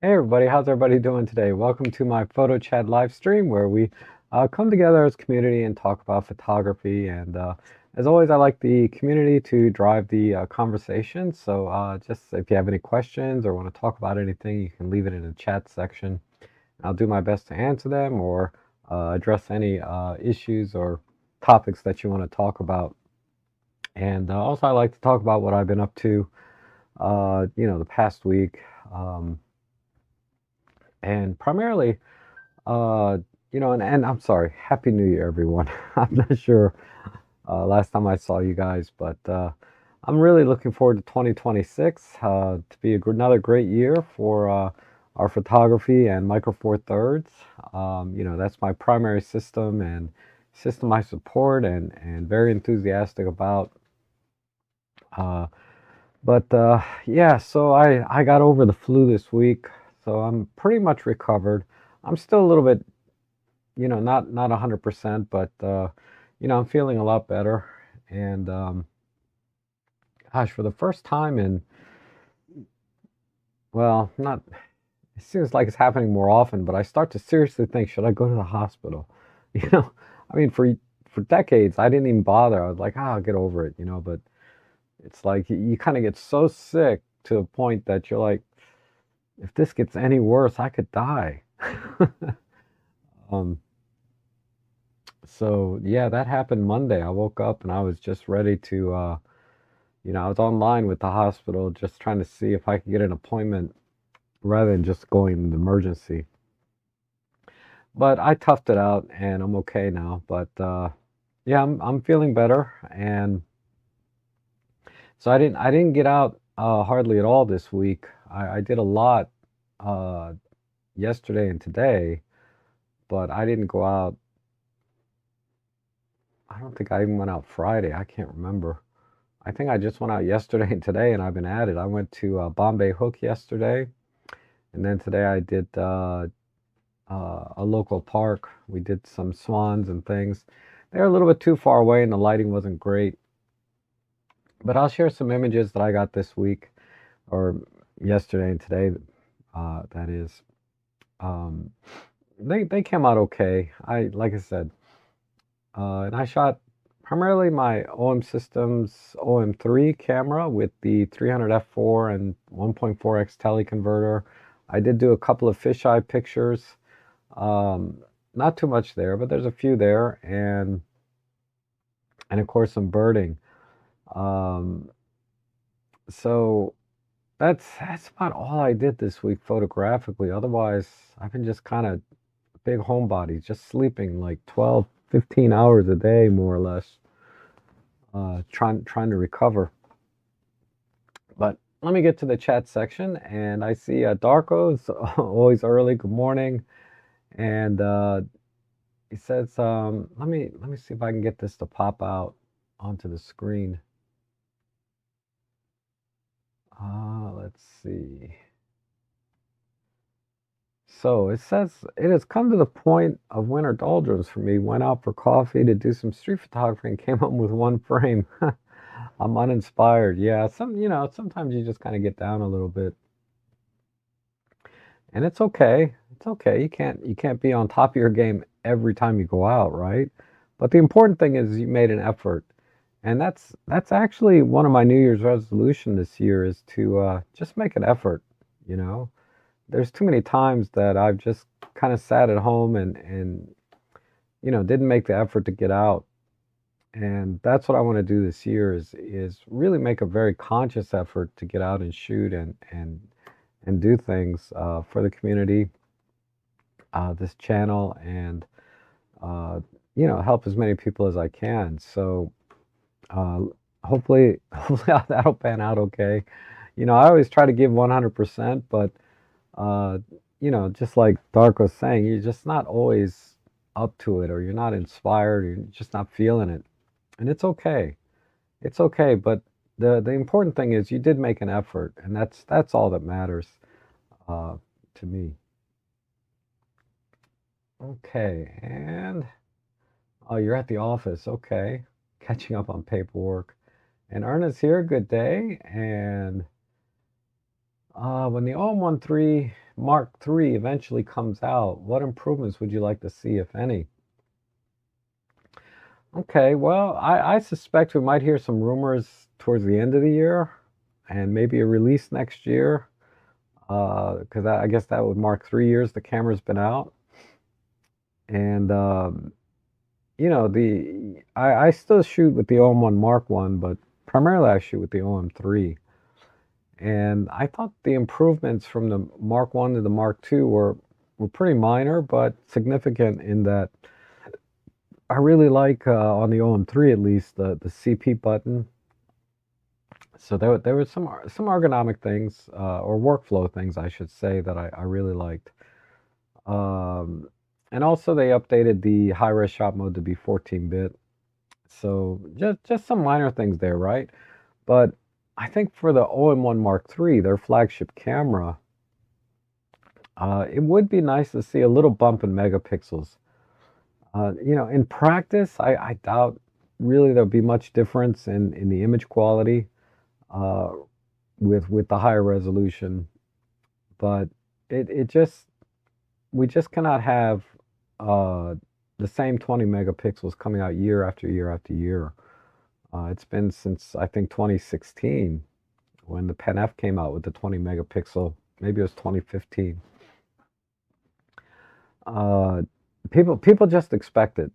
Hey everybody, how's everybody doing today? Welcome to my photo chat live stream where we come together as a community and talk about photography. And as always, I like the community to drive the conversation. So just if you have any questions or want to talk about anything, you can leave it in the chat section. I'll do my best to answer them or address any issues or topics that you want to talk about. And also, I like to talk about what I've been up to, the past week. Um, and primarily, Uh, and I'm sorry. Happy New Year, everyone. I'm not sure last time I saw you guys, but I'm really looking forward to 2026 to be another great year for our photography and Micro Four Thirds. That's my primary system and system I support and very enthusiastic about. Uh, but yeah, so I got over the flu this week, so I'm pretty much recovered. I'm still a little bit not 100%, but I'm feeling a lot better. And gosh, for the first time in, well, not, it seems like it's happening more often, but I start to seriously think, should I go to the hospital? You know, I mean, for decades, I didn't even bother. I was like, I'll get over it, but it's like you kind of get so sick to a point that you're like, if this gets any worse, I could die. Um, so yeah, that happened Monday. I woke up and I was just ready to I was online with the hospital just trying to see if I could get an appointment rather than just going in the emergency. But I toughed it out and I'm okay now. But yeah, I'm feeling better. And so I didn't get out hardly at all this week. I did a lot uh, yesterday and today, but I didn't go out. I don't think I even went out Friday. I can't remember. I think I just went out yesterday and today, and I've been at it. I went to Bombay Hook yesterday, and then today I did a local park. We did some swans and things. They're a little bit too far away and the lighting wasn't great. But I'll share some images that I got this week or yesterday and today. That is, um, they came out okay. Like I said, and I shot primarily my OM Systems OM3 camera with the 300 f4 and 1.4x teleconverter. I did do a couple of fisheye pictures. Um, Not too much there, but there's a few there, and of course some birding. Um, so that's about all I did this week photographically. Otherwise, I've been just kind of big homebody, just sleeping like 12, 15 hours a day, more or less, trying to recover. But let me get to the chat section, and I see Darko's always early. Good morning, and he says, let me see if I can get this to pop out onto the screen. Let's see. So it says it has come to the point of winter doldrums for me. Went out for coffee to do some street photography and came home with one frame. I'm uninspired. Yeah, sometimes you just kind of get down a little bit, and it's okay. It's okay. You can't be on top of your game every time you go out, right? But the important thing is you made an effort. And that's actually one of my New Year's resolution this year is to just make an effort. You know, there's too many times that I've just kind of sat at home and didn't make the effort to get out. And that's what I want to do this year is really make a very conscious effort to get out and shoot and do things for the community, this channel, and uh, help as many people as I can. So uh, hopefully that'll pan out okay. I always try to give 100%, but uh, just like Dark was saying, you're just not always up to it, or you're not inspired, or you're just not feeling it, and it's okay. It's okay, but the important thing is you did make an effort, and that's all that matters uh, to me. Okay, and oh, you're at the office. Okay, catching up on paperwork. And Ernest here. Good day. And when the OM13 Mark III eventually comes out, what improvements would you like to see, if any? Okay, well, I suspect we might hear some rumors towards the end of the year and maybe a release next year, because I guess that would mark 3 years the camera's been out. And I still shoot with the OM1 Mark One, but primarily I shoot with the OM3. And I thought the improvements from the Mark One to the Mark Two were pretty minor, but significant in that I really like on the OM3 at least the CP button. So there was some ergonomic things or workflow things I should say that I really liked. Um, and also they updated the high res shot mode to be 14-bit. So just some minor things there, right? But I think for the OM1 Mark III, their flagship camera, it would be nice to see a little bump in megapixels. In practice, I doubt really there'll be much difference in the image quality uh, with the higher resolution, but it just we just cannot have uh, the same 20 megapixels coming out year after year after year. It's been since I think 2016 when the Pen F came out with the 20 megapixel. Maybe it was 2015. Uh, people just expect it,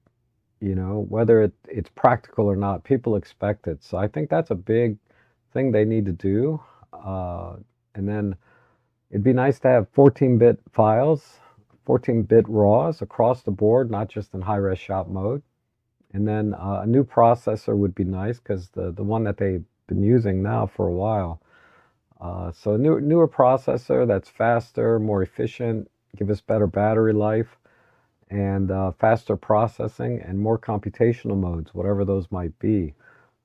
whether it's practical or not. People expect it, so I think that's a big thing they need to do. And then it'd be nice to have 14-bit files, 14-bit RAWs across the board, not just in high-res shot mode. And then a new processor would be nice because the one that they've been using now for a while. So a newer processor that's faster, more efficient, give us better battery life, and faster processing and more computational modes, whatever those might be.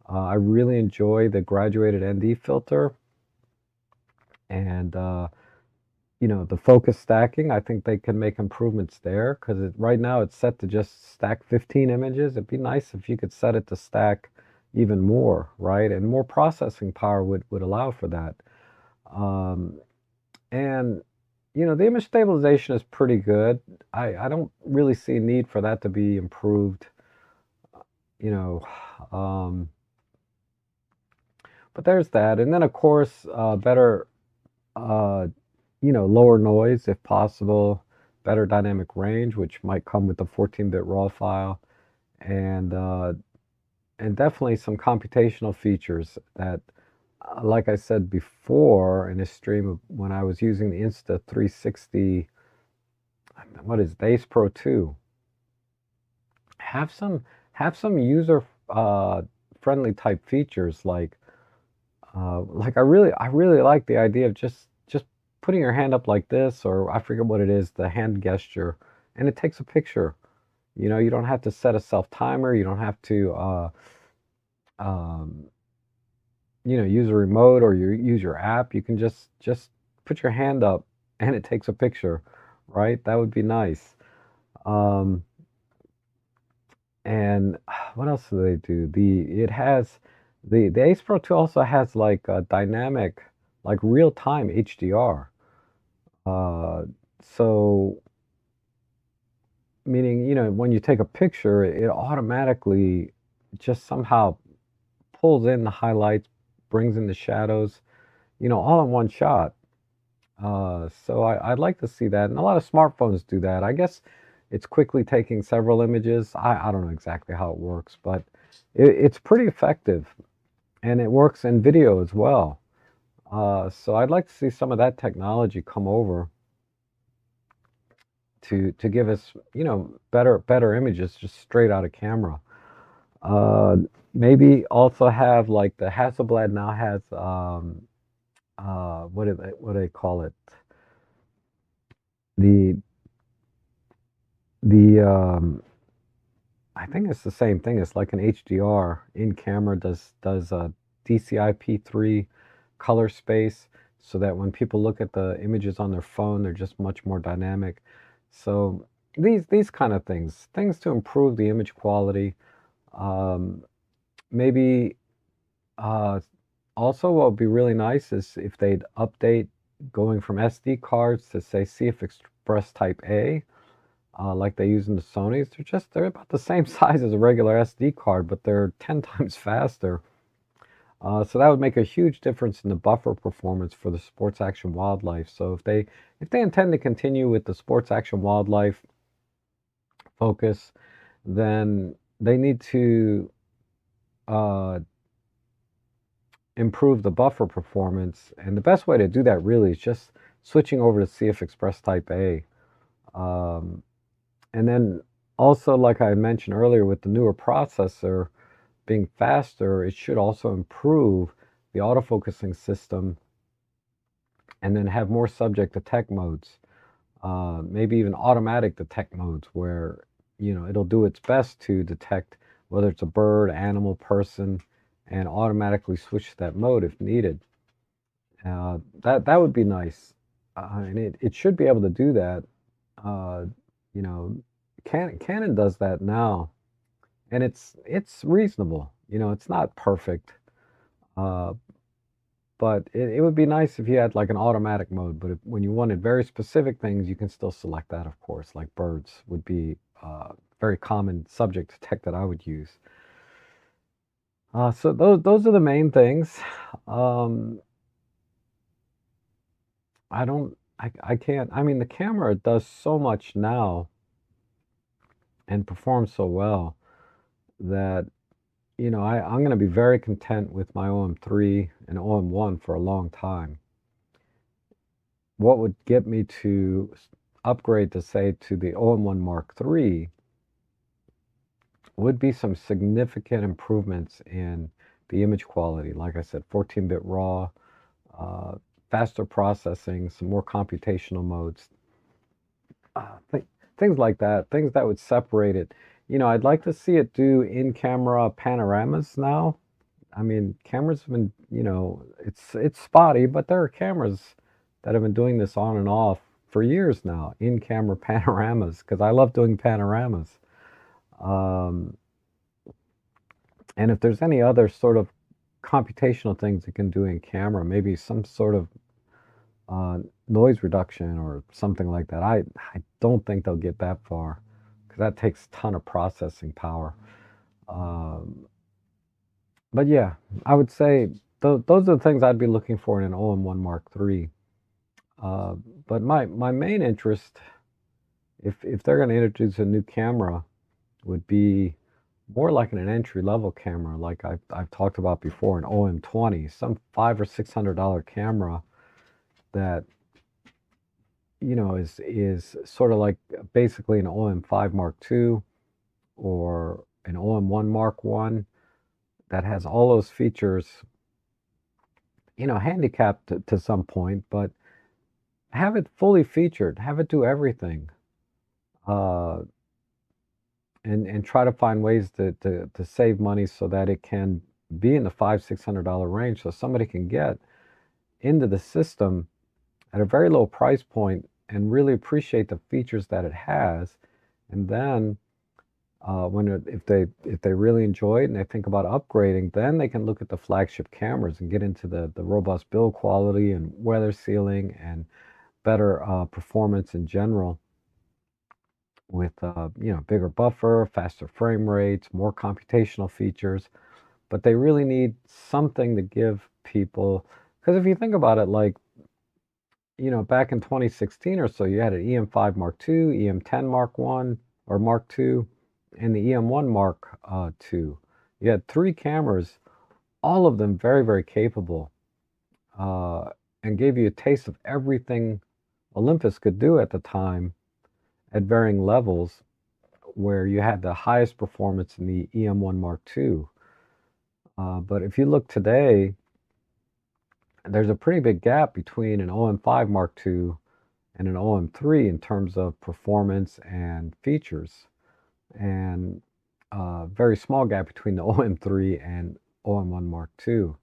I really enjoy the graduated ND filter and the focus stacking. I think they can make improvements there because right now it's set to just stack 15 images. It'd be nice if you could set it to stack even more, right? And more processing power would allow for that. Um, and the image stabilization is pretty good. I don't really see a need for that to be improved, you know. Um, but there's that. And then, of course, better, uh, lower noise if possible, better dynamic range, which might come with the 14-bit RAW file, and definitely some computational features that, like I said before in a stream of when I was using the Insta360, what is it, Ace Pro 2, have some user friendly type features like I really like the idea of just putting your hand up like this, or I forget what it is, the hand gesture, and it takes a picture. You don't have to set a self timer. You don't have to um, use a remote or use your app. You can just put your hand up and it takes a picture, right? That would be nice. Um, and what else do they do? The Ace Pro 2 also has like a dynamic, like real time HDR. Uh, so meaning, when you take a picture, it automatically just somehow pulls in the highlights, brings in the shadows, all in one shot. So I'd like to see that. And a lot of smartphones do that. I guess it's quickly taking several images. I don't know exactly how it works, but it's pretty effective. And it works in video as well. So I'd like to see some of that technology come over to give us, better images just straight out of camera. Uh, Maybe also have like the Hasselblad now has what do they call it? The the I think it's the same thing. It's like an HDR in camera does a DCI-P3 color space so that when people look at the images on their phone, they're just much more dynamic. So these kind of things to improve the image quality. Um, Maybe uh, also what would be really nice is if they'd update going from SD cards to say CF Express Type A, like they use in the Sonys. They're about the same size as a regular SD card, but they're 10 times faster. So that would make a huge difference in the buffer performance for the sports action wildlife. So if they intend to continue with the sports action wildlife focus, then they need to uh, improve the buffer performance. And the best way to do that really is just switching over to CF Express Type A. Um, and then also, like I mentioned earlier, with the newer processor being faster, it should also improve the autofocusing system and then have more subject detect modes, maybe even automatic detect modes where, it'll do its best to detect whether it's a bird, animal, person, and automatically switch to that mode if needed. That would be nice, and it should be able to do that. Uh, you know, Canon does that now, and it's reasonable. It's not perfect, uh, but it would be nice if you had like an automatic mode. But when you wanted very specific things, you can still select that, of course. Like birds would be very common subject to tech that I would use. So those are the main things. Um, I can't. I mean, the camera does so much now and performs so well that I'm going to be very content with my OM3 and OM1 for a long time. What would get me to upgrade to say to the OM1 Mark III would be some significant improvements in the image quality. Like I said, 14-bit RAW, uh, faster processing, some more computational modes, th things like that, things that would separate it. I'd like to see it do in-camera panoramas now. I mean, cameras have been, it's spotty, but there are cameras that have been doing this on and off for years now, in-camera panoramas, because I love doing panoramas. Um, and if there's any other sort of computational things it can do in camera, maybe some sort of uh, noise reduction or something like that. I don't think they'll get that far because that takes a ton of processing power. Um, but yeah, I would say those are the things I'd be looking for in an OM1 Mark III. Uh, but my main interest, if they're going to introduce a new camera, would be more like an entry level camera, like I've talked about before, an OM20, some $500 or $600 that is sort of like basically an OM5 Mark II or an OM1 Mark I that has all those features, handicapped to some point, but have it fully featured, have it do everything, uh, and try to find ways to save money so that it can be in the $500-600 range, so somebody can get into the system at a very low price point and really appreciate the features that it has, and then if they really enjoy it and they think about upgrading, then they can look at the flagship cameras and get into the robust build quality and weather sealing and better performance in general with bigger buffer, faster frame rates, more computational features. But they really need something to give people, because if you think about it, like back in 2016 or so, you had an EM5 Mark II, EM10 Mark I or Mark II, and the EM1 Mark II. You had three cameras, all of them very, very capable, uh, and gave you a taste of everything Olympus could do at the time at varying levels, where you had the highest performance in the EM1 Mark II. But if you look today, there's a pretty big gap between an OM5 Mark II and an OM3 in terms of performance and features, and a very small gap between the OM3 and OM1 Mark II.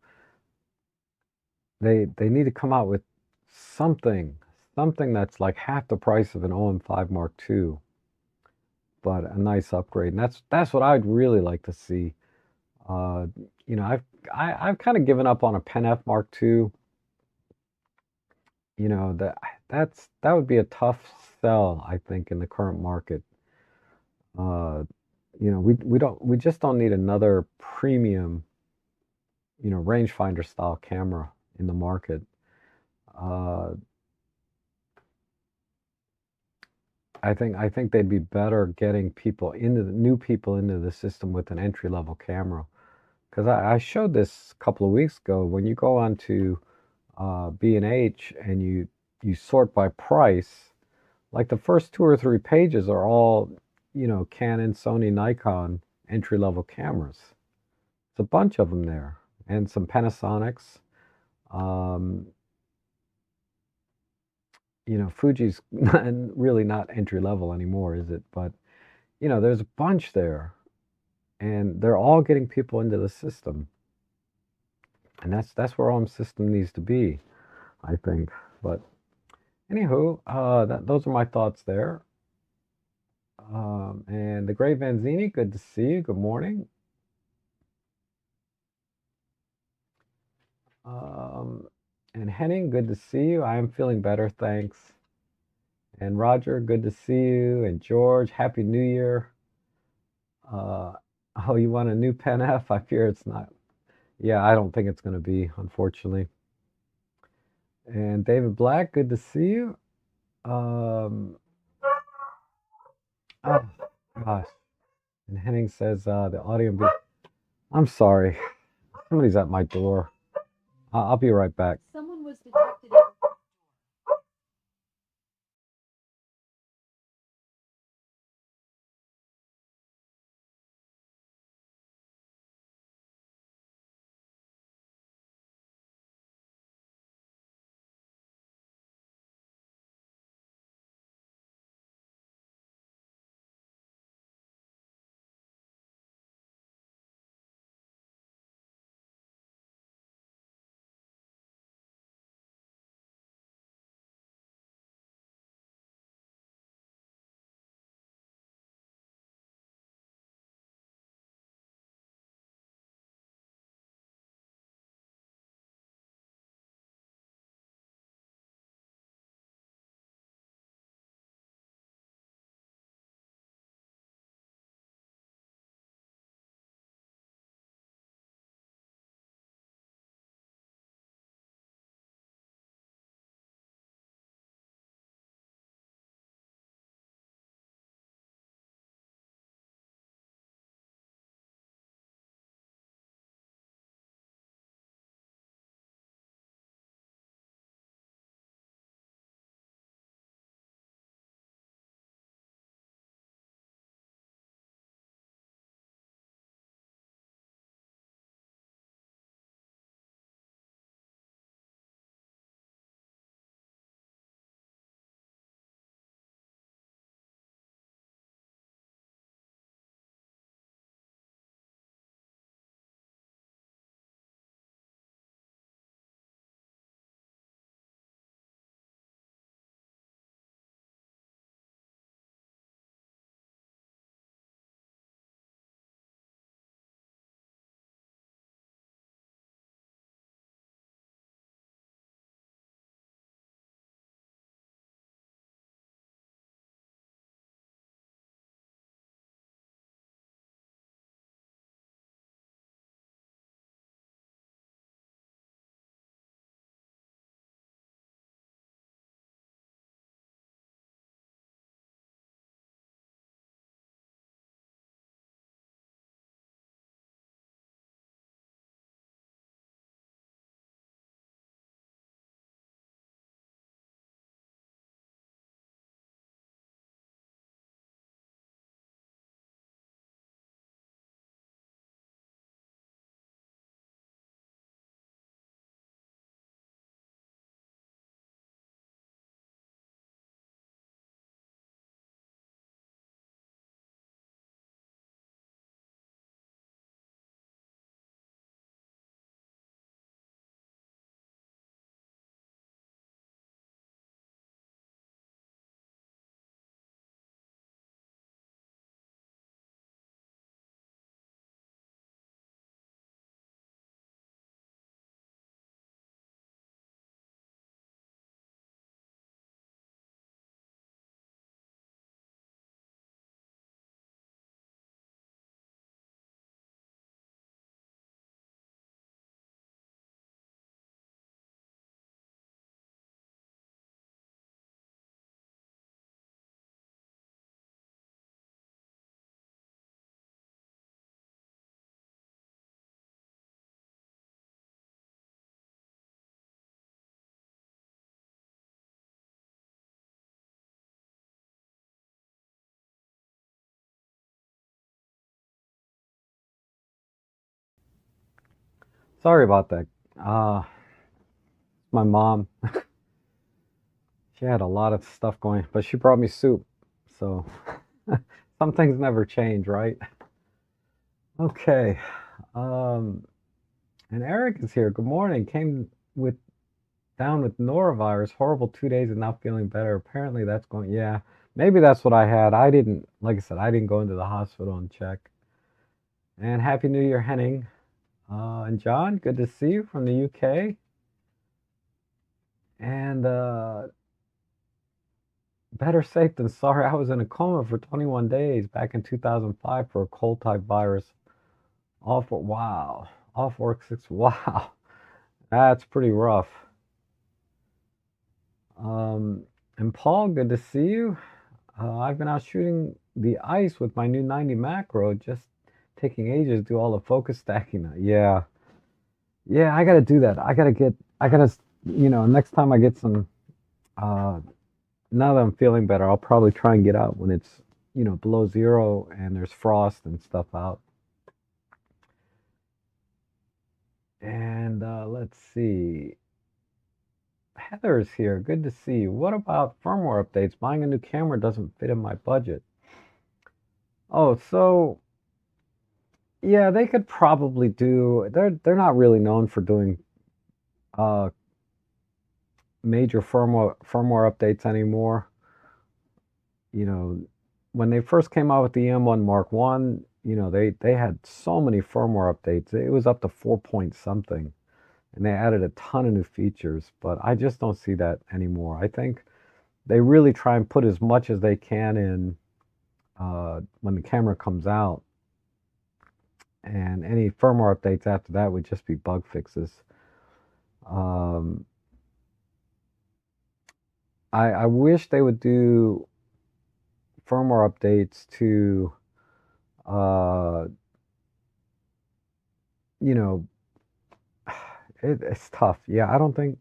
They need to come out with something something that's like half the price of an OM5 Mark II, but a nice upgrade. And that's what I'd really like to see. Uh, I've kind of given up on a Pen F Mark II. that would be a tough sell, I think, in the current market. Uh, we just don't need another premium, rangefinder style camera in the market. Uh, I think they'd be better getting new people into the system with an entry level camera. Because I showed this a couple of weeks ago. When you go onto B&H and you sort by price, like the first two or three pages are all, Canon, Sony, Nikon entry level cameras. It's a bunch of them there, and some Panasonics. Um, Fuji's really not entry level anymore, is it? But there's a bunch there, and they're all getting people into the system, and that's where home system needs to be, I think. But anywho, those are my thoughts there. And the Great Vanzini, good to see you. Good morning. Um, and Henning, good to see you. I am feeling better, thanks. And Roger, good to see you. And George, Happy New Year. Uh, oh, you want a new Pen F? I fear it's not. Yeah, I don't think it's going to be, unfortunately. And David Black, good to see you. Um, oh, gosh. And Henning says the audio. I'm sorry. Somebody's at my door. I'll be right back. Someone was detected. Sorry about that. Uh, my mom, she had a lot of stuff going, but she brought me soup. So some things never change, right? Okay. Um, and Eric is here. Good morning. Came with down with norovirus. Horrible 2 days and now feeling better. Apparently that's going. Yeah, maybe that's what I had. I didn't. Like I said, I didn't go into the hospital and check. And Happy New Year, Henning. And John, good to see you from the UK. And better safe than sorry. I was in a coma for 21 days back in 2005 for a cold type virus. Wow. Off work six. Wow. That's pretty rough. Um, and Paul, good to see you. I've been out shooting the ice with my new 90 macro, just taking ages to do all the focus stacking. Yeah. Yeah, I gotta do that. I gotta, next time I get some, uh, now that I'm feeling better, I'll probably try and get out when it's, below zero and there's frost and stuff out. And let's see. Heather's here. Good to see you. What about firmware updates? Buying a new camera doesn't fit in my budget. Oh, so yeah, they could probably do. They're not really known for doing uh major firmware updates anymore. You know, when they first came out with the M1 Mark One, they had so many firmware updates. It was up to 4 point something, and they added a ton of new features. But I just don't see that anymore. I think they really try and put as much as they can in when the camera comes out, and any firmware updates after that would just be bug fixes. Um, I wish they would do firmware updates to, uh, you know, it's tough. Yeah, I don't think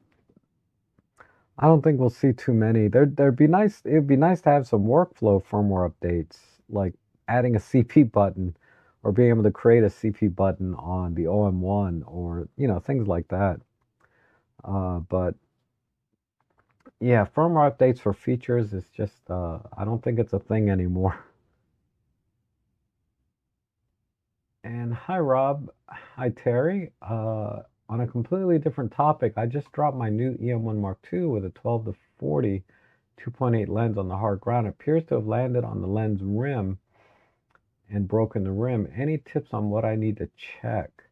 we'll see too many. There'd be nice. It'd be nice to have some workflow firmware updates, like adding a CP button, or being able to create a CP button on the OM1, or things like that. But yeah, firmware updates for features is just I don't think it's a thing anymore. And hi Rob, hi Terry. On a completely different topic, I just dropped my new EM1 Mark II with a 12 to 40 2.8 lens on the hard ground. It appears to have landed on the lens rim and broken the rim. Any tips on what I need to check?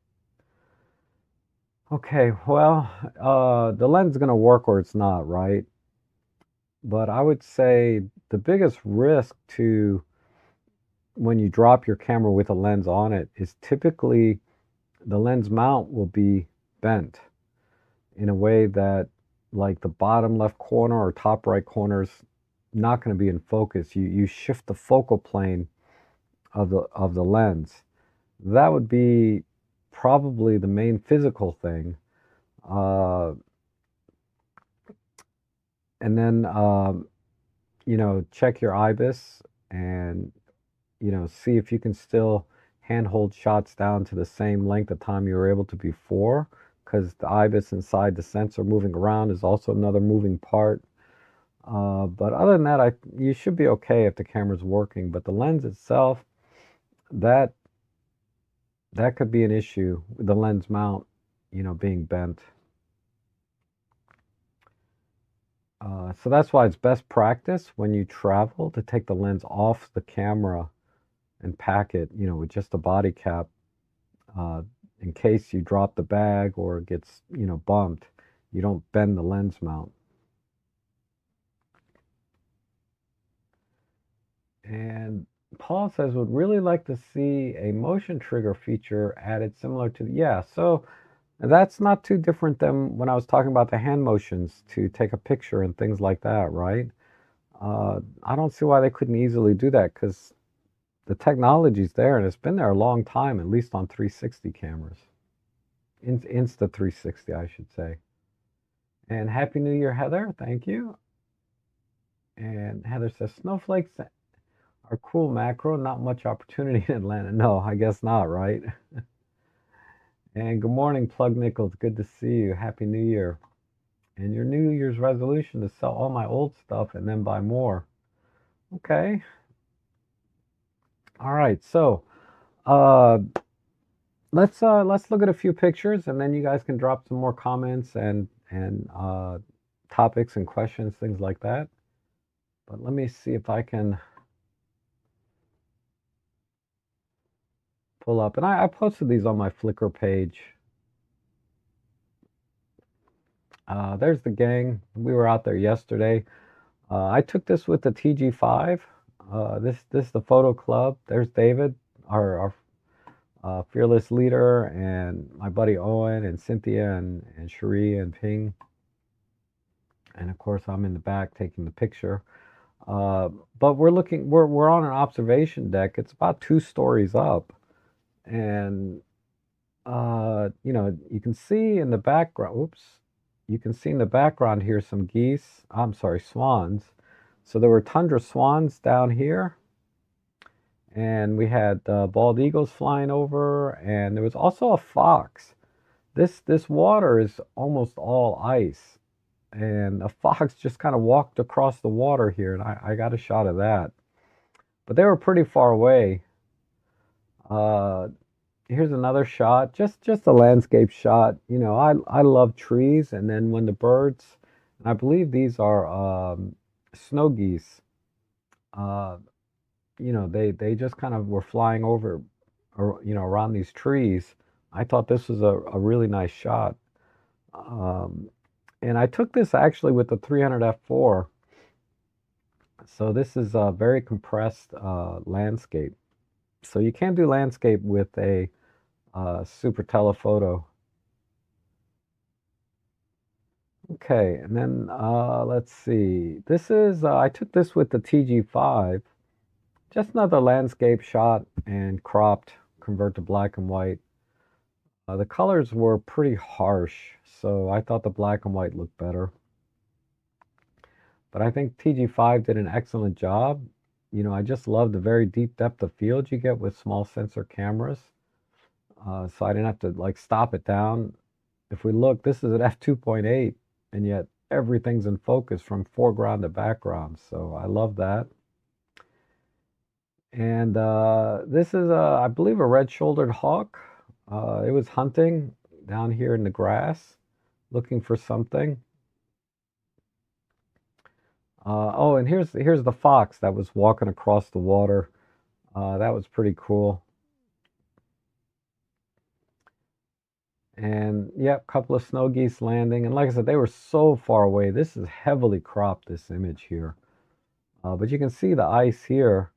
Okay, well, the lens is going to work or it's not, right? But I would say the biggest risk to when you drop your camera with a lens on it is typically the lens mount will be bent in a way that, like, the bottom left corner or top right corner is not going to be in focus. You shift the focal plane of the lens. That would be probably the main physical thing. Uh, and then check your IBIS and see if you can still handhold shots down to the same length of time you were able to before, because the IBIS inside the sensor moving around is also another moving part. But other than that, you should be okay if the camera's working. But the lens itself, that that could be an issue with the lens mount, being bent. So that's why it's best practice when you travel to take the lens off the camera and pack it, with just a body cap, uh, in case you drop the bag or it gets, bumped. You don't bend the lens mount. And Paul says, would really like to see a motion trigger feature added similar to, yeah, so that's not too different than when I was talking about the hand motions to take a picture and things like that, right? I don't see why they couldn't easily do that, because the technology's there and it's been there a long time, at least on 360 cameras. Insta 360, I should say. And Happy New Year, Heather. Thank you. And Heather says, snowflakes are cool macro, not much opportunity in Atlanta. No, I guess not, right? And good morning, Plug Nichols. Good to see you. Happy New Year. And your New Year's resolution to sell all my old stuff and then buy more. Okay. All right. So, uh, let's look at a few pictures, and then you guys can drop some more comments and topics and questions, things like that. But let me see if I can pull up. And I posted these on my Flickr page. There's the gang. We were out there yesterday. I took this with the TG5. This is the photo club. There's David, our fearless leader, and my buddy Owen and Cynthia and Cherie and Ping. And of course, I'm in the back taking the picture. Uh, but we're on an observation deck. It's about 2 stories up, and you can see in the background. Oops, you can see in the background here some geese. I'm sorry, swans. So there were tundra swans down here, and we had bald eagles flying over, and there was also a fox. This water is almost all ice, and a fox just kind of walked across the water here, and I got a shot of that. But they were pretty far away. Uh, Here's another shot, just a landscape shot. I love trees, and then when the birds, and I believe these are snow geese. Uh, they just kind of were flying over, or around these trees. I thought this was a really nice shot. Um, and I took this actually with the 300 f4. So this is a very compressed landscape. So you can't do landscape with a super telephoto. Okay, and then let's see. I took this with the TG5. Just another landscape shot and cropped, convert to black and white. The colors were pretty harsh, so I thought the black and white looked better. But I think TG5 did an excellent job. I just love the very deep depth of field you get with small sensor cameras. So I didn't have to like stop it down. If we look, this is at f2.8, and yet everything's in focus from foreground to background. So I love that. And this is, I believe, a red-shouldered hawk. It was hunting down here in the grass, looking for something. Oh, and here's the fox that was walking across the water. That was pretty cool. And yep, a couple of snow geese landing. And like I said, they were so far away. This is heavily cropped, this image here. But you can see the ice here,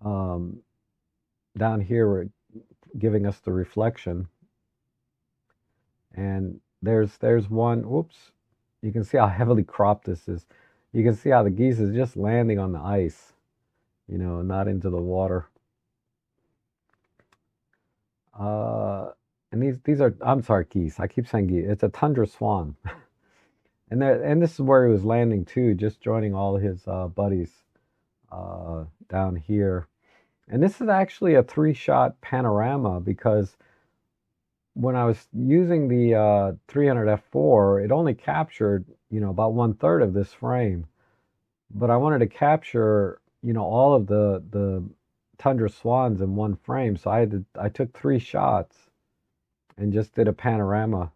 um, down here, giving us the reflection. And there's one. Whoops. You can see how heavily cropped this is. You can see how the geese is just landing on the ice, not into the water. Uh, and these are, I'm sorry, geese. I keep saying geese. It's a tundra swan. And this is where he was landing too, just joining all his buddies down here. And this is actually a 3-shot panorama, because when I was using the 300 f4, it only captured, about 1/3 of this frame. But I wanted to capture, all of the tundra swans in one frame. So I took 3 shots and just did a panorama.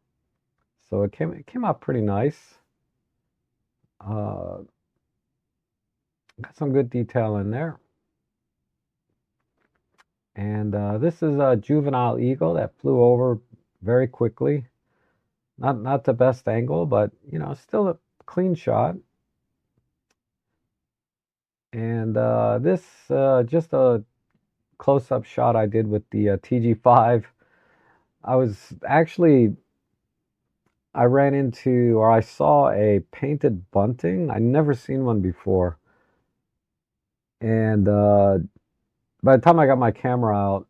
So it came out pretty nice. Uh, got some good detail in there. And this is a juvenile eagle that flew over very quickly. Not the best angle, but still a clean shot. And this just a close-up shot I did with the TG5. I ran into, or I saw a painted bunting. I never seen one before. And by the time I got my camera out,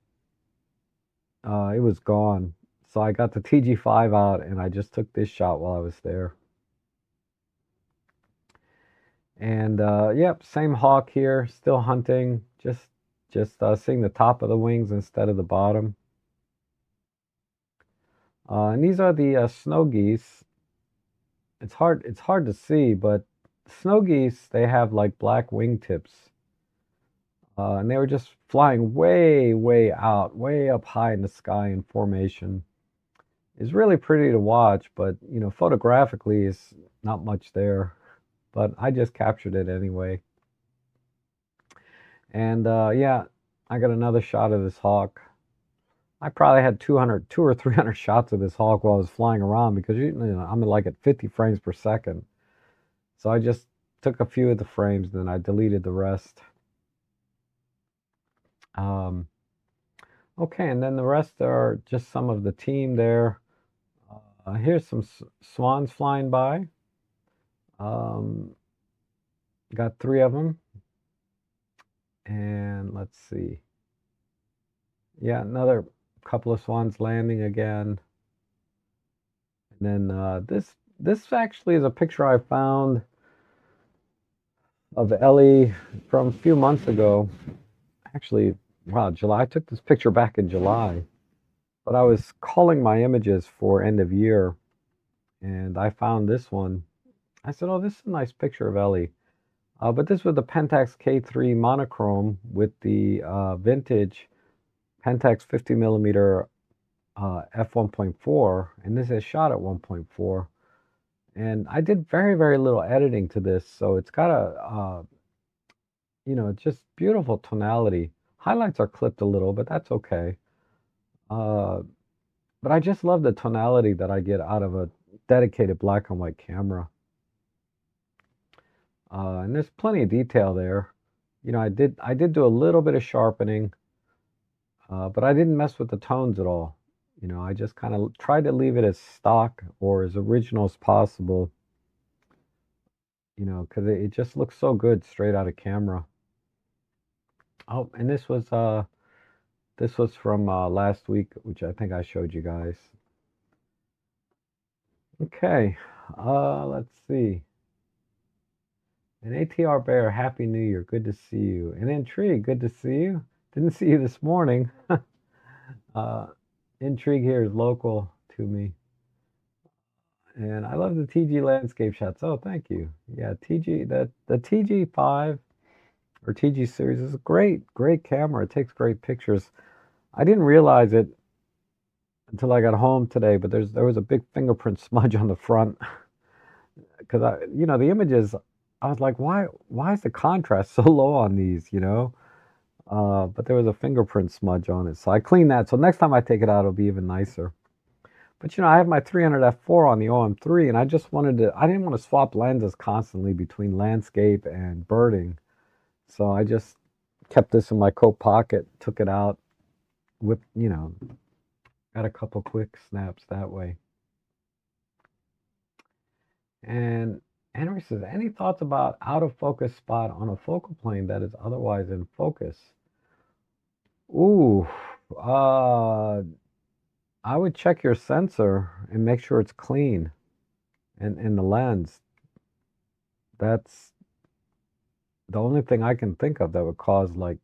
it was gone. So I got the TG5 out, and I just took this shot while I was there. And yep, same hawk here, still hunting, just seeing the top of the wings instead of the bottom. And these are the snow geese. It's hard to see, but snow geese, they have like black wingtips. And they were just flying way, way out, way up high in the sky in formation. It's really pretty to watch, but photographically, it's not much there. But I just captured it anyway. And yeah, I got another shot of this hawk. I probably had 2 or 300 shots of this hawk while I was flying around because I'm like at 50 frames per second. So I just took a few of the frames, then I deleted the rest. Um, okay, and then the rest are just some of the team there. Here's some swans flying by. Um, got 3 of them. And let's see. Yeah, another couple of swans landing again. And then this actually is a picture I found of Ellie from a few months ago. Actually, wow, July. I took this picture back in July, but I was culling my images for end of year, and I found this one. I said, "Oh, this is a nice picture of Ellie." But this was the Pentax K3 monochrome with the vintage Pentax 50 millimeter f1.4, and this is shot at 1.4. And I did very, very little editing to this, so it's got just beautiful tonality. Highlights are clipped a little, but that's okay. Uh, but I just love the tonality that I get out of a dedicated black and white camera. And there's plenty of detail there. I did do a little bit of sharpening, but I didn't mess with the tones at all. I just kind of tried to leave it as stock or as original as possible, because it just looks so good straight out of camera. Oh, and this was from last week, which I think I showed you guys. Okay, let's see. An ATR Bear, Happy New Year. Good to see you. An Intrigue, good to see you. Didn't see you this morning. uh, Intrigue here is local to me. And I love the TG landscape shots. Oh, thank you. Yeah, the TG5 or TG series is a great, great camera. It takes great pictures. I didn't realize it until I got home today, but there was a big fingerprint smudge on the front because the images. I was like, why is the contrast so low on these? But there was a fingerprint smudge on it, so I cleaned that. So next time I take it out, it'll be even nicer. But I have my 300 f4 on the OM3, and I didn't want to swap lenses constantly between landscape and birding. So I just kept this in my coat pocket, took it out, got a couple quick snaps that way. And Henry says, any thoughts about out of focus spot on a focal plane that is otherwise in focus? Ooh, I would check your sensor and make sure it's clean and the lens. That's the only thing I can think of that would cause like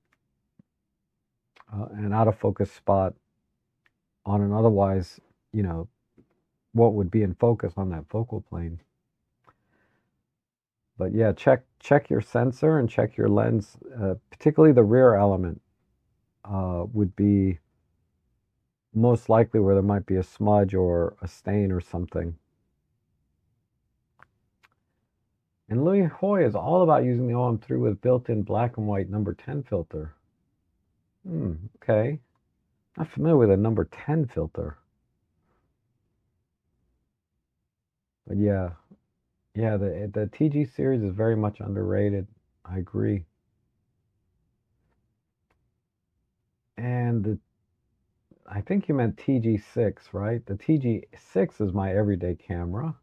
an out of focus spot on an otherwise, what would be in focus on that focal plane. But yeah, check your sensor and check your lens, particularly the rear element would be most likely where there might be a smudge or a stain or something. And Louis Hoy is all about using the OM3 with built-in black and white number 10 filter. Okay. Not familiar with a number 10 filter. But yeah, the TG series is very much underrated. I agree. And I think you meant TG6, right? The TG6 is my everyday camera.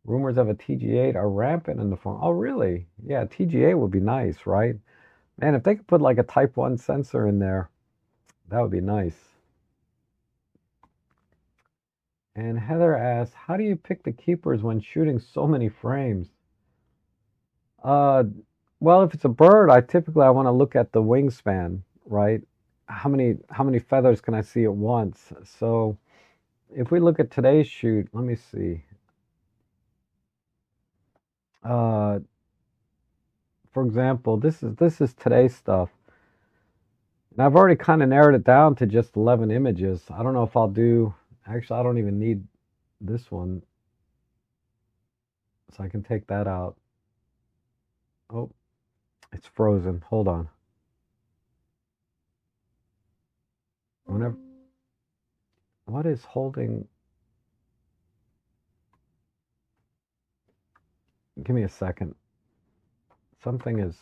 Rumors of a TG8 are rampant in the form. Oh, really? Yeah, TG8 would be nice, right? Man, if they could put like a Type 1 sensor in there, that would be nice. And Heather asks, how do you pick the keepers when shooting so many frames? Well, if it's a bird, I want to look at the wingspan, right? How many feathers can I see at once? So if we look at today's shoot, let me see. Uh, for example, this is today's stuff. And I've already kind of narrowed it down to just 11 images. I don't know if I'll do, actually, I don't even need this one, so I can take that out. Oh, it's frozen. Hold on. Whenever, what is holding? Give me a second. Something is,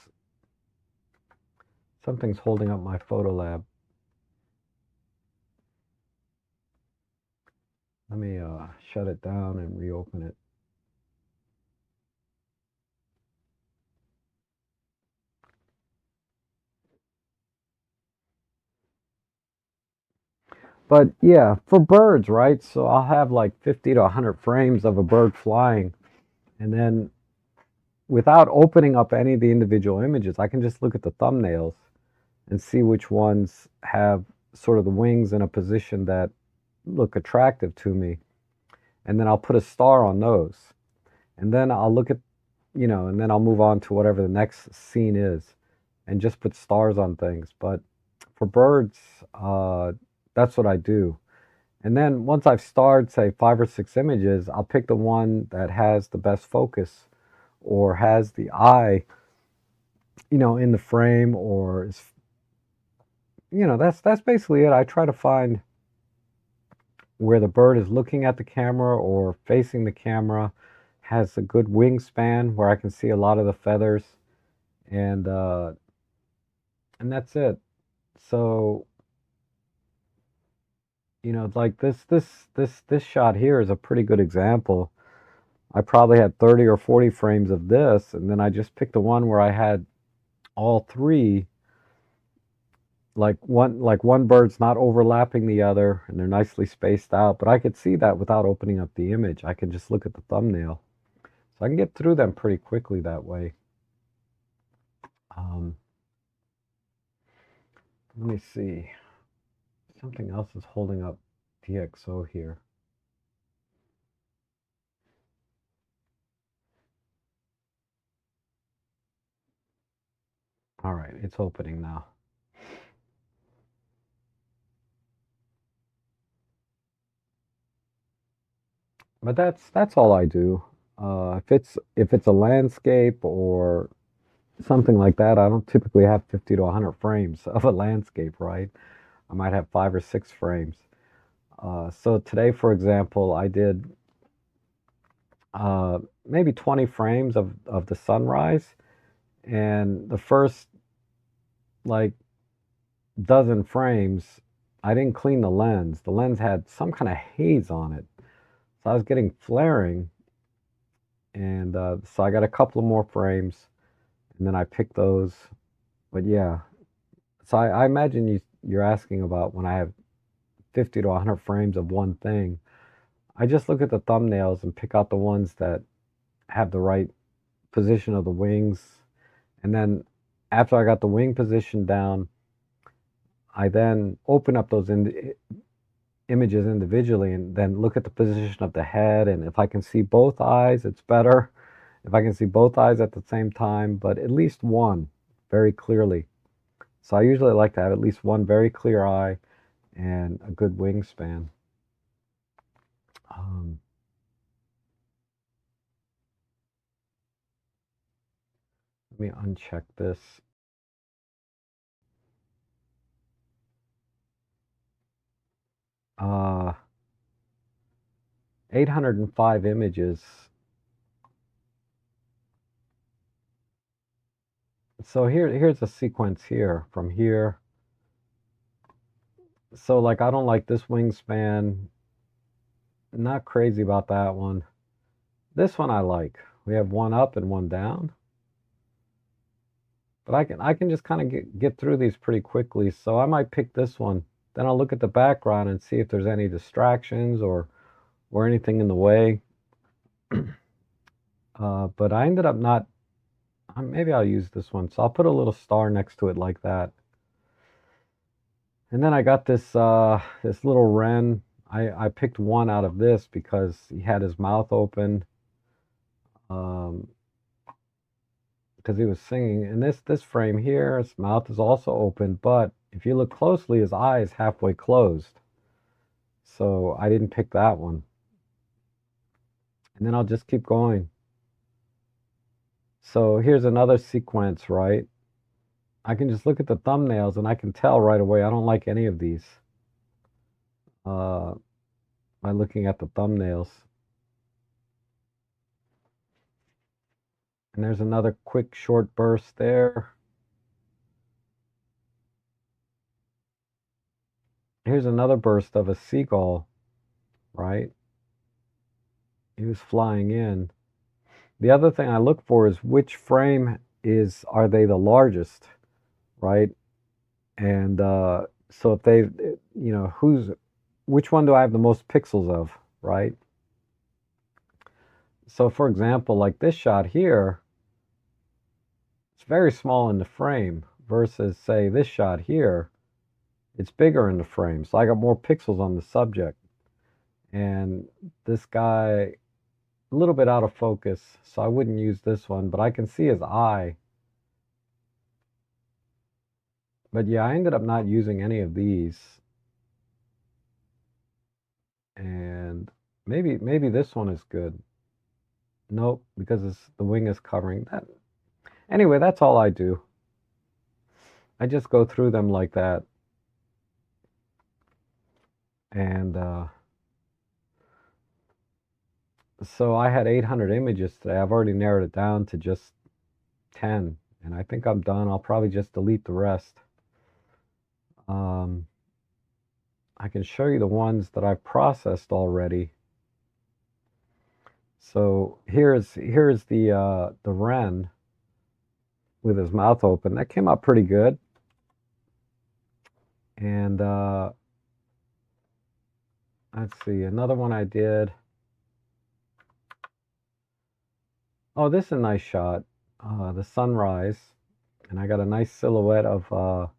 something's holding up my photo lab. Let me shut it down and reopen it. But yeah, for birds, right? So I'll have like 50 to 100 frames of a bird flying, and then without opening up any of the individual images, I can just look at the thumbnails and see which ones have sort of the wings in a position that look attractive to me. And then I'll put a star on those. And then I'll look at, and then I'll move on to whatever the next scene is and just put stars on things. But for birds, that's what I do. And then once I've starred, say, 5 or 6 images, I'll pick the one that has the best focus or has the eye, in the frame, or is, that's basically it. I try to find where the bird is looking at the camera or facing the camera, has a good wingspan where I can see a lot of the feathers, and that's it. So, like this shot here is a pretty good example. I probably had 30 or 40 frames of this, and then I just picked the one where I had all three, like one bird's not overlapping the other and they're nicely spaced out, but I could see that without opening up the image. I can just look at the thumbnail. So I can get through them pretty quickly that way. Um, Let me see. Something else is holding up DxO here. All right, it's opening now. But that's all I do. If it's a landscape or something like that, I don't typically have 50 to 100 frames of a landscape, right? I might have 5 or 6 frames. So today, for example, I did maybe 20 frames of the sunrise, and the first like dozen frames, I didn't clean the lens. The lens had some kind of haze on it, so I was getting flaring, and so I got a couple of more frames, and then I picked those. But yeah, so I imagine you're asking about when I have 50 to 100 frames of one thing. I just look at the thumbnails and pick out the ones that have the right position of the wings. And then after I got the wing position down, I then open up those images individually and then look at the position of the head. And if I can see both eyes, it's better. If I can see both eyes at the same time, but at least one very clearly. So I usually like to have at least one very clear eye and a good wingspan. Um, Let me uncheck this. 805 images. So here's a sequence here from here. So like I don't like this wingspan. Not crazy about that one. This one I like. We have one up and one down. But I can just kind of get through these pretty quickly. So I might pick this one. Then I'll look at the background and see if there's any distractions or anything in the way. But I ended up not. Maybe I'll use this one. So I'll put a little star next to it like that. And then I got this little wren. I picked one out of this because he had his mouth open, because he was singing. And this frame here, his mouth is also open, but if you look closely, his eye is halfway closed. So I didn't pick that one. And then I'll just keep going. So here's another sequence, right? I can just look at the thumbnails and I can tell right away I don't like any of these uh, by looking at the thumbnails. And there's another quick short burst there. Here's another burst of a seagull, right? He was flying in. The other thing I look for is which frame are they the largest, right? And so if they, which one do I have the most pixels of, right? So for example, like this shot here, it's very small in the frame versus say this shot here, it's bigger in the frame. So I got more pixels on the subject. And this guy, a little bit out of focus, so I wouldn't use this one, but I can see his eye. But yeah, I ended up not using any of these. And maybe this one is good. Nope, because the wing is covering that. Anyway, that's all I do. I just go through them like that. And so I had 800 images today. I've already narrowed it down to just 10. And I think I'm done. I'll probably just delete the rest. I can show you the ones that I've processed already. So here's the wren with his mouth open. That came out pretty good. And let's see, another one I did. Oh, this is a nice shot. The sunrise. And I got a nice silhouette of,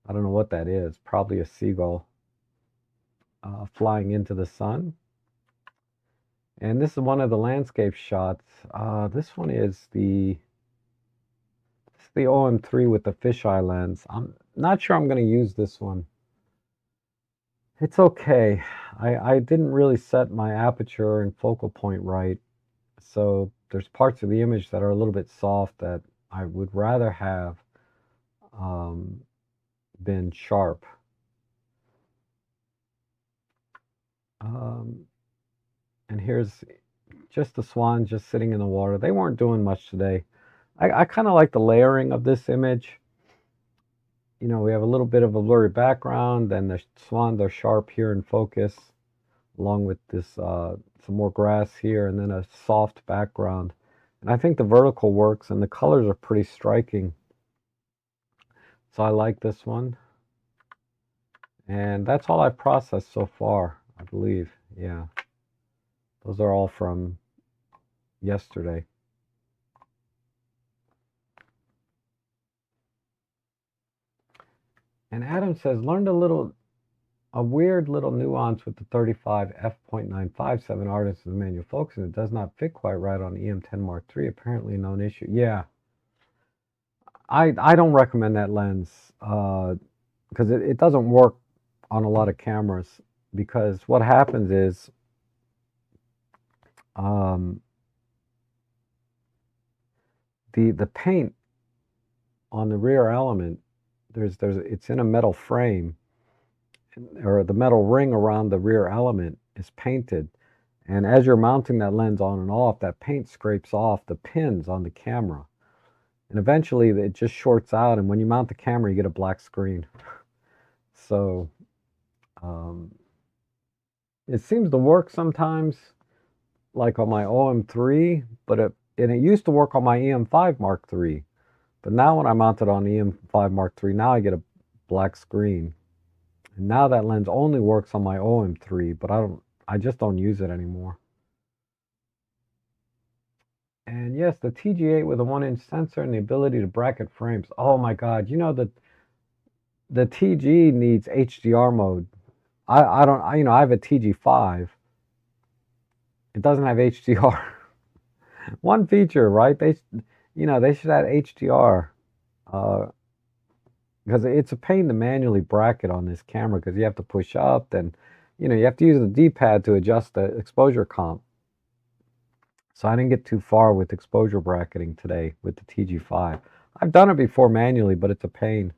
I don't know what that is, probably a seagull flying into the sun. And this is one of the landscape shots. This one is the OM3 with the fisheye lens. I'm not sure I'm going to use this one. It's okay. I didn't really set my aperture and focal point right. So there's parts of the image that are a little bit soft that I would rather have been sharp. And here's just the swans just sitting in the water. They weren't doing much today. I kind of like the layering of this image. You know, we have a little bit of a blurry background, then the swans are sharp here in focus, along with this some more grass here, and then a soft background. And I think the vertical works, and the colors are pretty striking. So I like this one. And that's all I've processed so far, I believe. Yeah. Those are all from yesterday. And Adam says, learned a weird little nuance with the 35 f.957 artist with manual focus, and it does not fit quite right on the EM10 Mark III. Apparently, a known issue. Yeah, I don't recommend that lens because it doesn't work on a lot of cameras. Because what happens is the paint on the rear element, it's in a metal frame, or the metal ring around the rear element is painted. And as you're mounting that lens on and off, that paint scrapes off the pins on the camera. And eventually it just shorts out, and when you mount the camera, you get a black screen. So it seems to work sometimes, like on my OM3, but it used to work on my EM5 Mark III. But now when I mount it on the EM5 Mark III, now I get a black screen. And now that lens only works on my OM3, but I just don't use it anymore. And yes, the TG8 with a 1-inch sensor and the ability to bracket frames. Oh my God, you know that the TG needs HDR mode. I don't, I have a TG5. It doesn't have HDR. One feature, right? They should add HDR. Uh, because it's a pain to manually bracket on this camera because you have to push up, then you have to use the D-pad to adjust the exposure comp. So I didn't get too far with exposure bracketing today with the TG5. I've done it before manually, but it's a pain.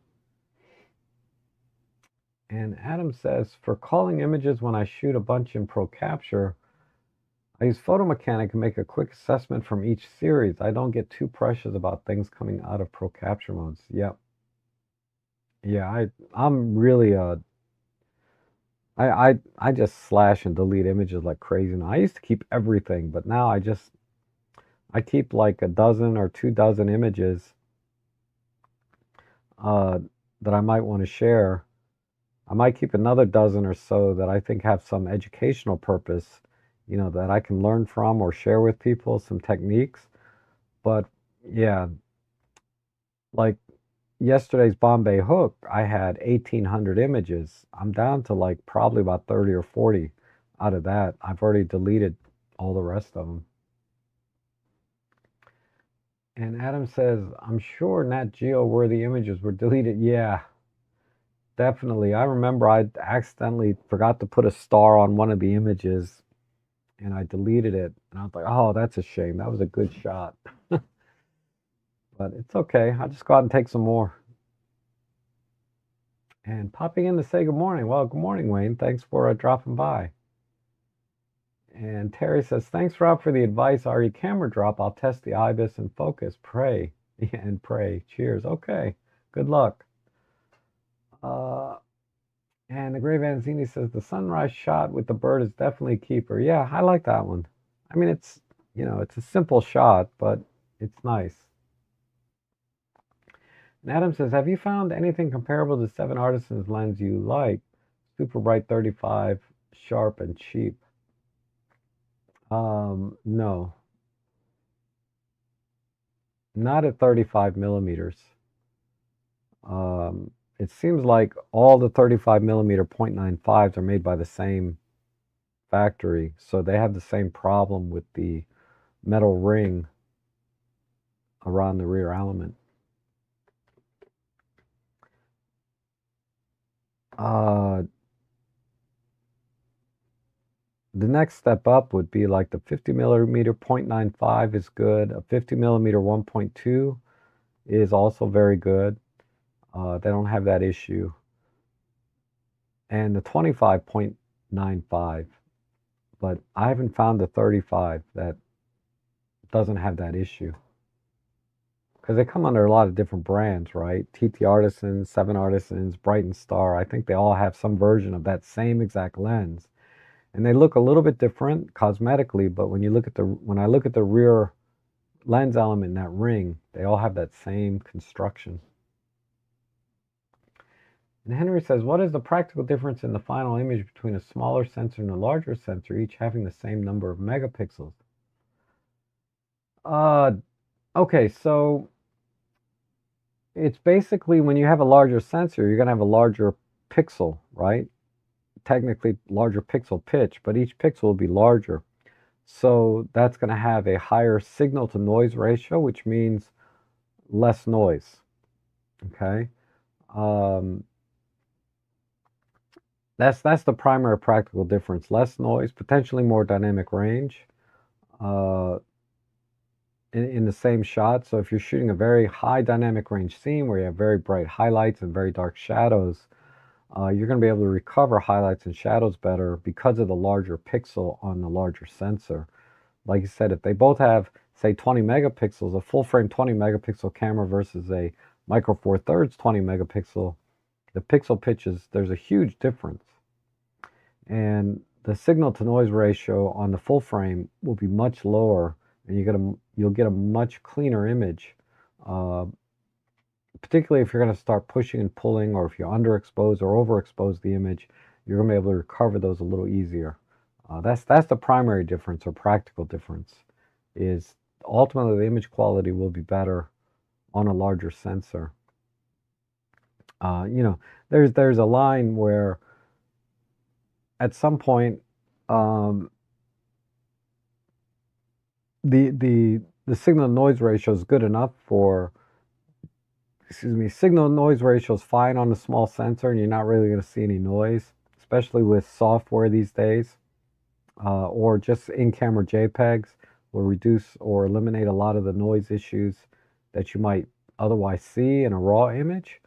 And Adam says, for calling images when I shoot a bunch in Pro Capture, I use Photo Mechanic to make a quick assessment from each series. I don't get too precious about things coming out of Pro Capture modes. Yep. Yeah, I'm really I just slash and delete images like crazy now. I used to keep everything, but now I keep like a dozen or 2 dozen images uh, that I might want to share. I might keep another dozen or so that I think have some educational purpose, that I can learn from or share with people some techniques. But yeah, like yesterday's Bombay hook, I had 1,800 images. I'm down to like probably about 30 or 40 out of that. I've already deleted all the rest of them. And Adam says, I'm sure Nat Geo worthy images were deleted. Yeah, definitely. I remember I accidentally forgot to put a star on one of the images and I deleted it. And I was like, oh, that's a shame. That was a good shot. But it's okay. I'll just go out and take some more. And popping in to say good morning. Well, good morning, Wayne. Thanks for dropping by. And Terry says, thanks, Rob, for the advice. RE camera drop. I'll test the IBIS and focus. Pray and pray. Cheers. Okay. Good luck. Uh, and the Gray Vanzini says, the sunrise shot with the bird is definitely a keeper. Yeah, I like that one. I mean, it's a simple shot, but it's nice. And Adam says, have you found anything comparable to Seven Artisans lens you like? Super bright 35, sharp and cheap. No, not at 35 millimeters. It seems like all the 35 millimeter 0.95s are made by the same factory, so they have the same problem with the metal ring around the rear element. Uh, the next step up would be like the 50 millimeter 0.95 is good. A 50 millimeter 1.2 is also very good. They don't have that issue. And the 25.95, but I haven't found the 35 that doesn't have that issue. Because they come under a lot of different brands, right? TT Artisans, Seven Artisans, Brighton Star. I think they all have some version of that same exact lens. And they look a little bit different cosmetically, but when I look at the rear lens element in that ring, they all have that same construction. And Henry says, what is the practical difference in the final image between a smaller sensor and a larger sensor, each having the same number of megapixels? Okay, so it's basically when you have a larger sensor, you're going to have a larger pixel, right? Technically larger pixel pitch, but each pixel will be larger. So that's going to have a higher signal to noise ratio, which means less noise. Okay. That's the primary practical difference. Less noise, potentially more dynamic range in the same shot. So if you're shooting a very high dynamic range scene where you have very bright highlights and very dark shadows, you're going to be able to recover highlights and shadows better because of the larger pixel on the larger sensor. Like you said, if they both have, say, 20 megapixels, a full frame 20 megapixel camera versus a micro four thirds 20 megapixel, the pixel pitches, there's a huge difference. And the signal to noise ratio on the full frame will be much lower, and you'll get a much cleaner image. Particularly if you're going to start pushing and pulling, or if you underexpose or overexpose the image, you're going to be able to recover those a little easier. That's the primary difference or practical difference. Is ultimately the image quality will be better on a larger sensor. There's a line where at some point, um, the signal noise ratio is good enough for, excuse me, signal noise ratio is fine on a small sensor, and you're not really going to see any noise, especially with software these days, or just in-camera JPEGs will reduce or eliminate a lot of the noise issues that you might otherwise see in a raw image.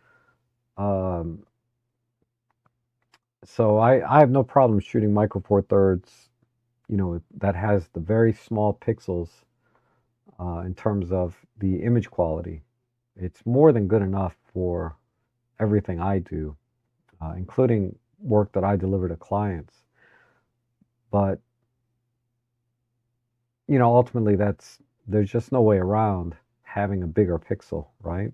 Um, so I have no problem shooting Micro Four Thirds, that has the very small pixels in terms of the image quality. It's more than good enough for everything I do, including work that I deliver to clients. But ultimately, there's just no way around having a bigger pixel, right?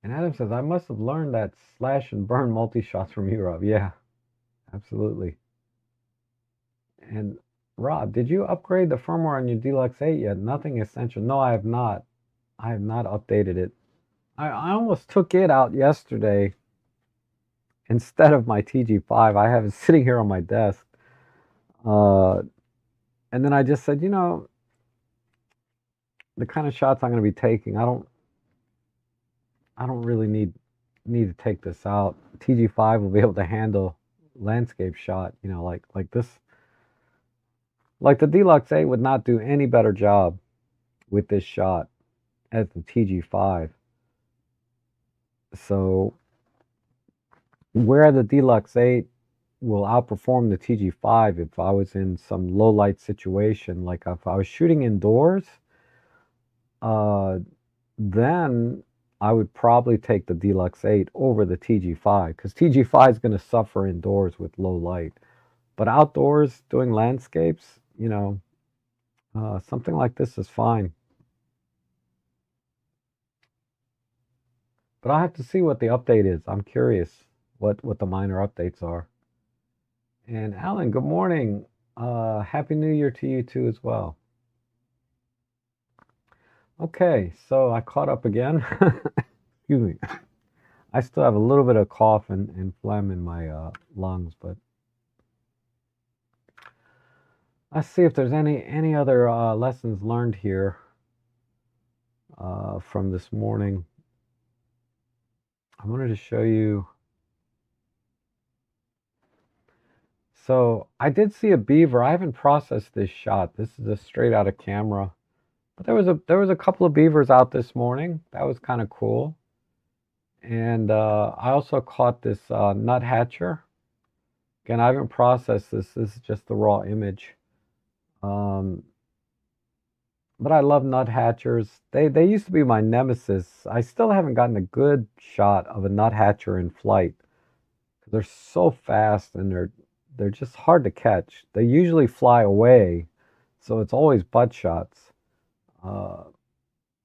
And Adam says, I must have learned that slash and burn multi-shots from you, Rob. Yeah, absolutely. And Rob, did you upgrade the firmware on your Deluxe 8 yet? Nothing essential. No, I have not. I have not updated it. I almost took it out yesterday instead of my TG5. I have it sitting here on my desk. Uh, and then I just said, the kind of shots I'm going to be taking, I don't really need to take this out. TG5 will be able to handle landscape shot, like this. Like the Deluxe 8 would not do any better job with this shot as the TG5. So where the Deluxe 8 will outperform the TG5 if I was in some low light situation, like if I was shooting indoors, uh, then I would probably take the Deluxe 8 over the TG5 because TG5 is going to suffer indoors with low light. But outdoors doing landscapes, something like this is fine. But I have to see what the update is. I'm curious what the minor updates are. And Alan, good morning. Happy New Year to you too as well. Okay, so I caught up again. Excuse me. I still have a little bit of cough and phlegm in my lungs, but let's see if there's any other lessons learned here from this morning. I wanted to show you. So I did see a beaver. I haven't processed this shot. This is a straight out of camera. But there was a couple of beavers out this morning. That was kind of cool. And I also caught this nuthatcher. Again, I haven't processed this. This is just the raw image. Um, but I love nuthatchers. They used to be my nemesis. I still haven't gotten a good shot of a nuthatcher in flight because they're so fast and they're just hard to catch. They usually fly away, so it's always butt shots. Uh,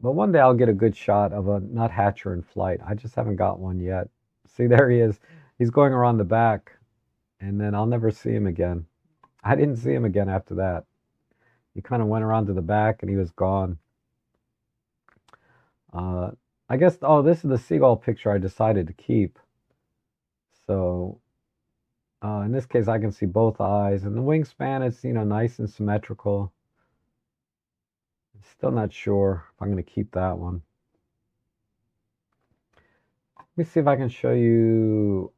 but one day I'll get a good shot of a nuthatcher in flight. I just haven't got one yet. See, there he is. He's going around the back, and then I'll never see him again. I didn't see him again after that. He kind of went around to the back and he was gone. Uh, I guess, oh, this is the seagull picture I decided to keep. So in this case, I can see both eyes, and the wingspan is, nice and symmetrical. Still not sure if I'm going to keep that one. Let me see if I can show you.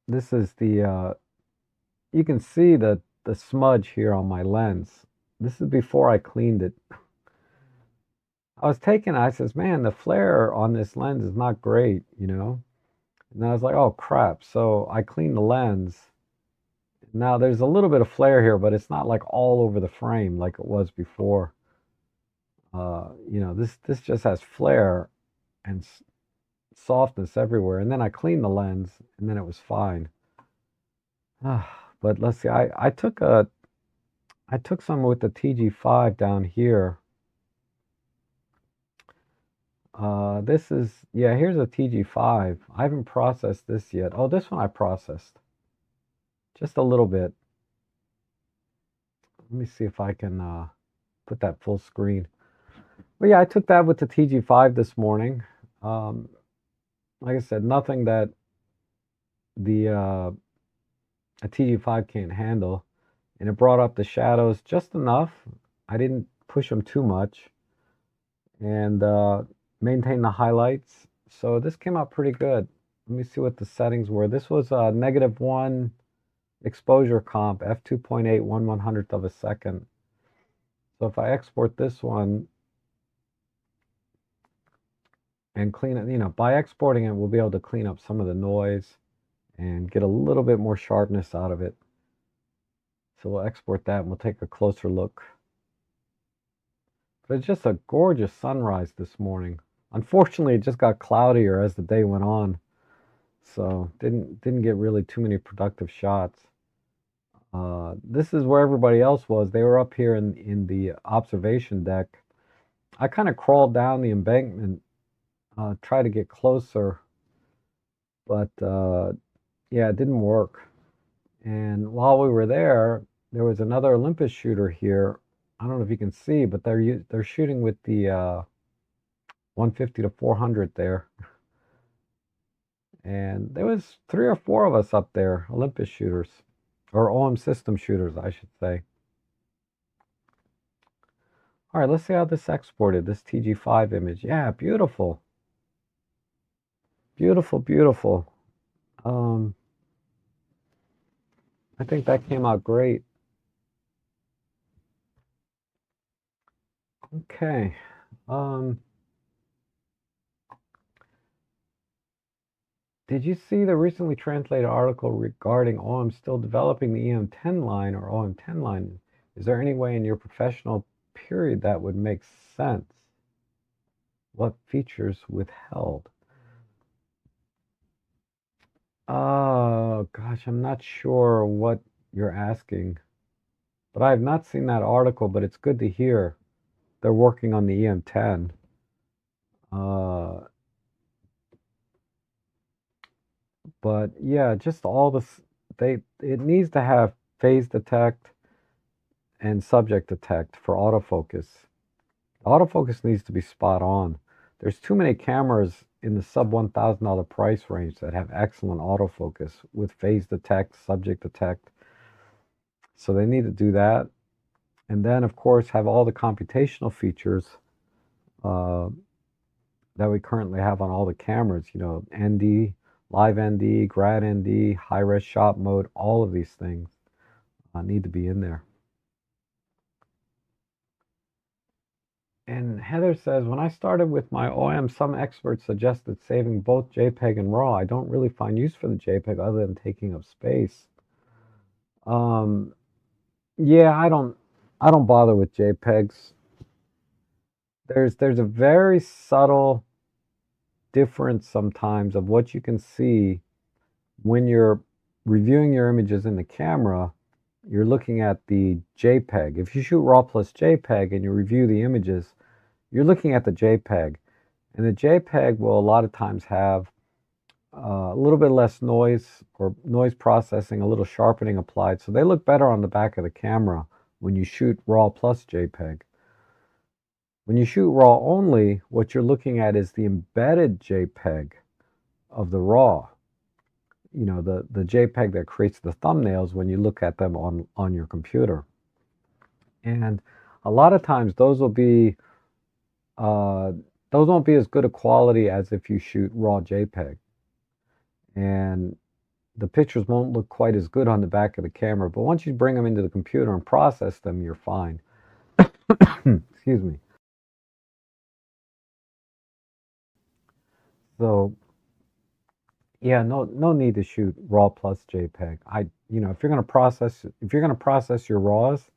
This is you can see the smudge here on my lens. This is before I cleaned it. I was taking it, I says, man, the flare on this lens is not great, And I was like, oh crap. So I cleaned the lens. Now there's a little bit of flare here, but it's not like all over the frame like it was before. This just has flare and softness everywhere. And then I cleaned the lens, and then it was fine. But let's see. I took some with the TG5 down here. This is, yeah, here's a TG5. I haven't processed this yet. Oh, this one I processed. Just a little bit. Let me see if I can put that full screen. Well, yeah, I took that with the TG5 this morning. Um, like I said, nothing that the a TG5 can't handle, and it brought up the shadows just enough. I didn't push them too much, and maintain the highlights. So this came out pretty good. Let me see what the settings were. This was a -1 exposure comp, f2.8, 1/100th of a second. So if I export this one and clean it, by exporting it, we'll be able to clean up some of the noise and get a little bit more sharpness out of it. So we'll export that and we'll take a closer look. But it's just a gorgeous sunrise this morning. Unfortunately, it just got cloudier as the day went on, so didn't get really too many productive shots. This is where everybody else was. They were up here in the observation deck. I kind of crawled down the embankment, tried to get closer, but yeah, it didn't work. And while we were there, there was another Olympus shooter here. I don't know if you can see, but they're shooting with the 150 to 400 there. And there was 3 or 4 of us up there, Olympus shooters, or OM system shooters, I should say. All right, let's see how this exported, this TG5 image. Yeah, beautiful. Beautiful, beautiful. I think that came out great. Okay. Did you see the recently translated article regarding OM still developing the EM10 line or OM10 line? Is there any way in your professional period that would make sense? What features withheld? Oh, gosh, I'm not sure what you're asking, but I have not seen that article, but it's good to hear they're working on the EM10. But yeah, just all this, it needs to have phase detect and subject detect for autofocus. Autofocus needs to be spot on. There's too many cameras in the sub $1,000 price range that have excellent autofocus with phase detect, subject detect. So they need to do that. And then, of course, have all the computational features uh, that we currently have on all the cameras, ND, live ND, grad ND, high res shot mode, all of these things need to be in there. And Heather says, when I started with my OM, some experts suggested saving both JPEG and RAW. I don't really find use for the JPEG other than taking up space. Um, yeah, I don't bother with JPEGs. There's a very subtle difference sometimes of what you can see when you're reviewing your images in the camera. You're looking at the JPEG. If you shoot RAW plus JPEG and you review the images, you're looking at the JPEG. And the JPEG will a lot of times have a little bit less noise or noise processing, a little sharpening applied. So they look better on the back of the camera when you shoot RAW plus JPEG. When you shoot RAW only, what you're looking at is the embedded JPEG of the RAW. The JPEG that creates the thumbnails when you look at them on your computer. And a lot of times those won't be as good a quality as if you shoot RAW JPEG. And the pictures won't look quite as good on the back of the camera, but once you bring them into the computer and process them, you're fine. Excuse me. So yeah, no need to shoot RAW plus JPEG. If you're going to process your RAWs,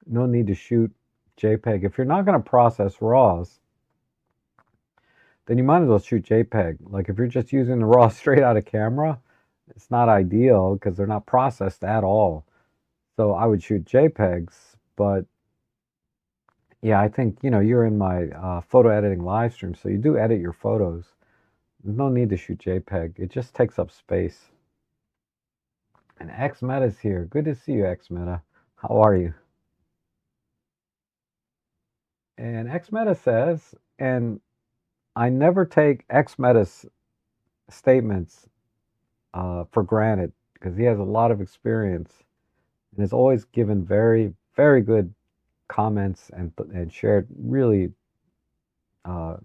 no need to shoot JPEG. If you're not going to process RAWs, then you might as well shoot JPEG. Like if you're just using the RAW straight out of camera, it's not ideal because they're not processed at all. So I would shoot JPEGs, but yeah, I think, you're in my photo editing live stream, so you do edit your photos. There's no need to shoot JPEG. It just takes up space. And XMeta's here. Good to see you, XMeta. How are you? And XMeta says, and I never take XMeta's statements for granted because he has a lot of experience and has always given very, very good comments and shared really. Uh,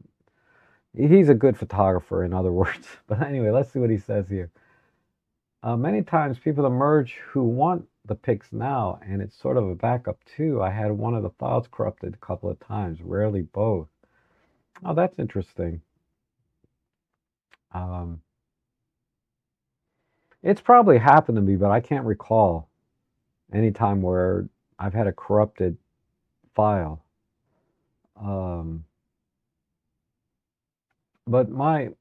he's a good photographer, in other words. But anyway, let's see what he says here. Many times people emerge who want the pics now, and it's sort of a backup too. I had one of the files corrupted a couple of times, rarely both. Oh, that's interesting. Um, it's probably happened to me, but I can't recall any time where I've had a corrupted file. Um, but my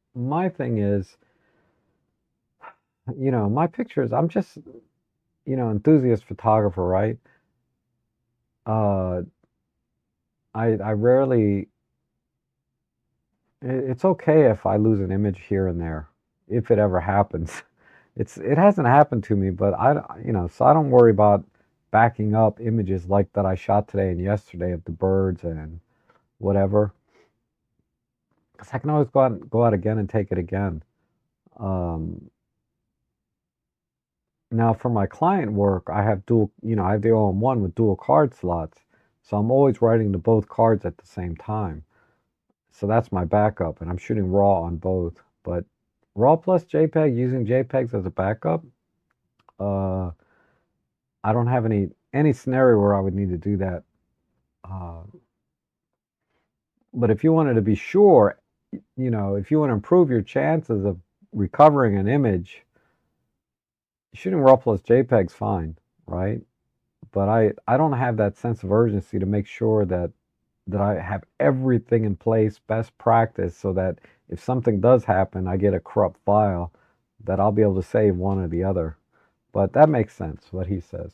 thing is, my pictures. I'm just enthusiast photographer, right? Uh, I rarely. It's okay if I lose an image here and there, if it ever happens. It hasn't happened to me, but so I don't worry about backing up images like that I shot today and yesterday of the birds and whatever, because I can always go out again and take it again. Um, Now for my client work, I have the OM1 with dual card slots, so I'm always writing to both cards at the same time. So that's my backup, and I'm shooting RAW on both. But RAW plus JPEG, using JPEGs as a backup, uh, I don't have any scenario where I would need to do that. Uh, but if you wanted to be sure, if you want to improve your chances of recovering an image, shooting RAW plus JPEG's fine, right? But I don't have that sense of urgency to make sure that I have everything in place, best practice, so that if something does happen, I get a corrupt file, that I'll be able to save one or the other. But that makes sense, what he says.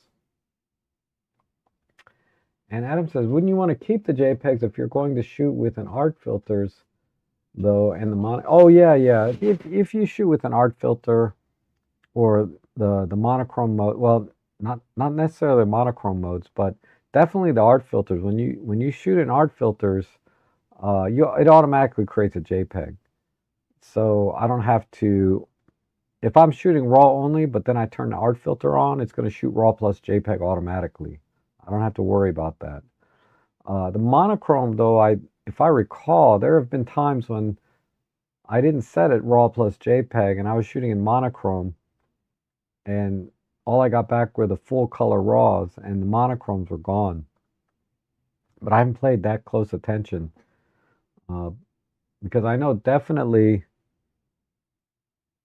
And Adam says, wouldn't you want to keep the JPEGs if you're going to shoot with an art filters, though, and the Oh, yeah, yeah. If you shoot with an art filter or the monochrome mode, well, not necessarily monochrome modes, but definitely the art filters. When you shoot in art filters, it automatically creates a JPEG. So I don't have to. If I'm shooting RAW only, but then I turn the art filter on, it's going to shoot RAW plus JPEG automatically. I don't have to worry about that. The monochrome, though, if I recall, there have been times when I didn't set it RAW plus JPEG, and I was shooting in monochrome, and all I got back were the full color RAWs, and the monochromes were gone. But I haven't paid that close attention uh, because I know definitely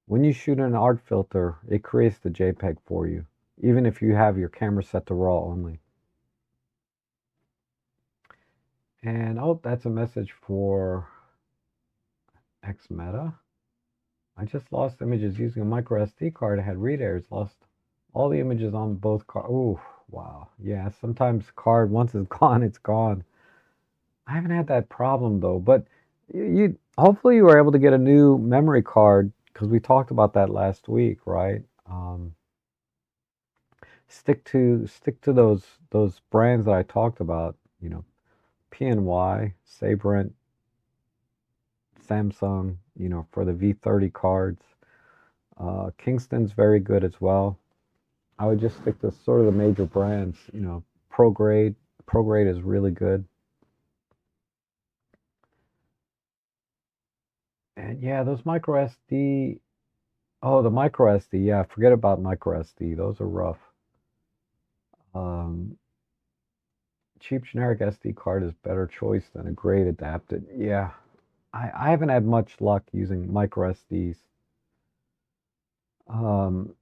when you shoot an art filter, it creates the JPEG for you, even if you have your camera set to RAW only. And oh, that's a message for XMeta. I just lost images using a micro SD card. I had read errors, lost all the images on both cards. Oh, wow. Yeah, sometimes card, once it's gone, it's gone. I haven't had that problem though, but you hopefully you were able to get a new memory card because we talked about that last week, right? Stick to those brands that I talked about, PNY, Sabrent, Samsung, for the V30 cards. Kingston's very good as well. I would just stick to sort of the major brands, ProGrade. ProGrade is really good. And yeah, those micro SD. Oh, the micro SD. Yeah, forget about micro SD. Those are rough. Um, Cheap generic SD card is better choice than a grade adapted. Yeah, I haven't had much luck using micro SDs. Um,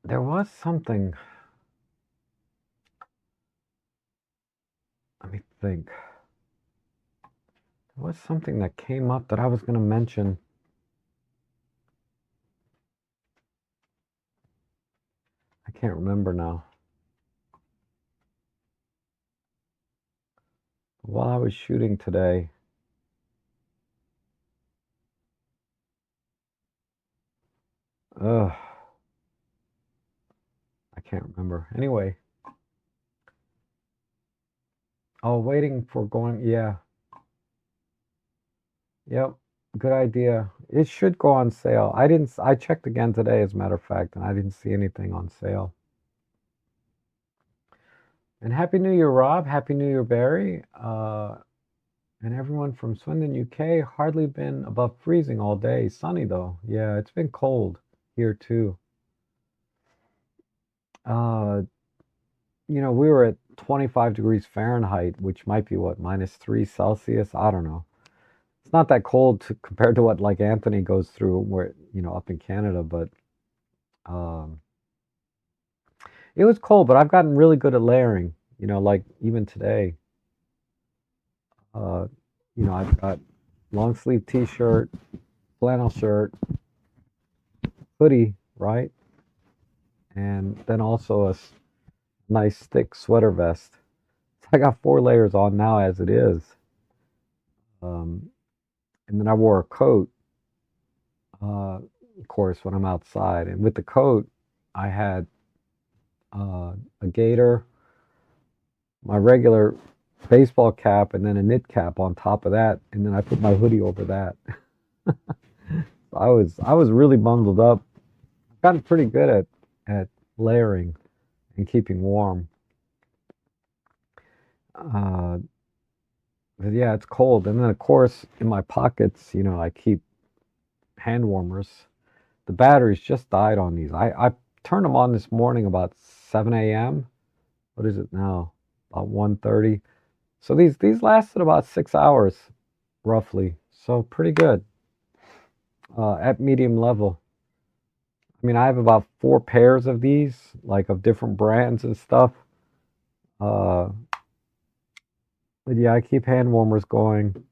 there was something. Let me think. There was something that came up that I was going to mention. I can't remember now. While I was shooting today, ugh, I can't remember. Anyway, Oh, waiting for going. Yeah. Yep. Good idea. It should go on sale. I checked again today, as a matter of fact, and I didn't see anything on sale. And Happy New Year, Rob. Happy New Year, Barry. And everyone from Swindon, UK. Hardly been above freezing all day. Sunny though. Yeah, it's been cold here too. Uh, we were at 25 degrees Fahrenheit, which might be what, -3 Celsius? I don't know. It's not that cold compared to what like Anthony goes through where, up in Canada, but um, it was cold, but I've gotten really good at layering, like even today. Uh, I've got long sleeve t-shirt, flannel shirt, hoodie, right? And then also a nice thick sweater vest. So I got 4 layers on now as it is. Um, and then I wore a coat, of course, when I'm outside. And with the coat, I had a gaiter, my regular baseball cap, and then a knit cap on top of that. And then I put my hoodie over that. I was really bundled up. I've gotten pretty good at layering and keeping warm. Uh, but yeah, it's cold. And then of course in my pockets, I keep hand warmers. The batteries just died on these. I turned them on this morning about 7 a.m. What is it now? About 1:30. So these lasted about 6 hours roughly. So pretty good at medium level. I mean, I have about 4 pairs of these, like of different brands and stuff. Uh, but yeah, I keep hand warmers going.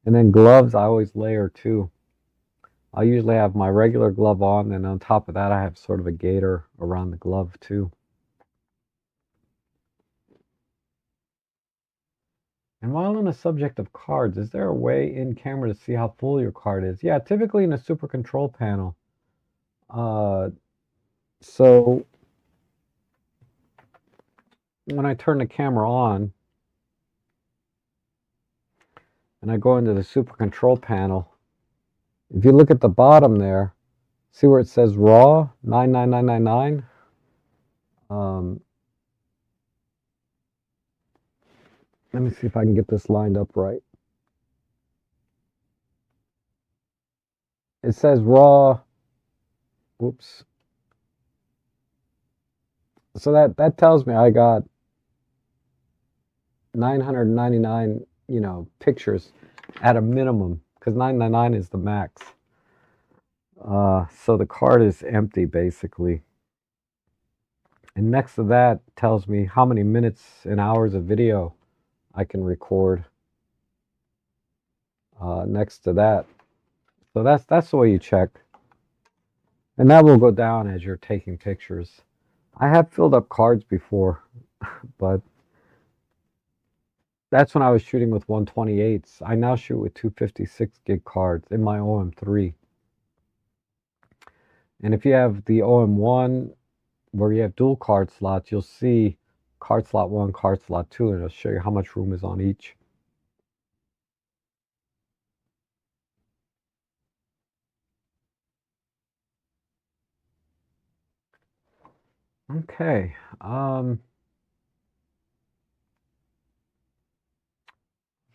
And then gloves, I always layer too. I usually have my regular glove on, and on top of that, I have sort of a gaiter around the glove too. And while on the subject of cards, is there a way in camera to see how full your card is? Yeah, typically in a super control panel. Uh, so when I turn the camera on and I go into the super control panel, if you look at the bottom there, see where it says raw 99999? Um, let me see if I can get this lined up right. It says raw. Whoops. So that tells me I got 999, pictures at a minimum because 999 is the max. So the card is empty basically. And next to that tells me how many minutes and hours of video I can record next to that. So that's the way you check. And that will go down as you're taking pictures. I have filled up cards before, but that's when I was shooting with 128s. I now shoot with 256 gig cards in my OM3. And if you have the OM1 where you have dual card slots, you'll see card slot 1, card slot 2, and it'll show you how much room is on each. Okay.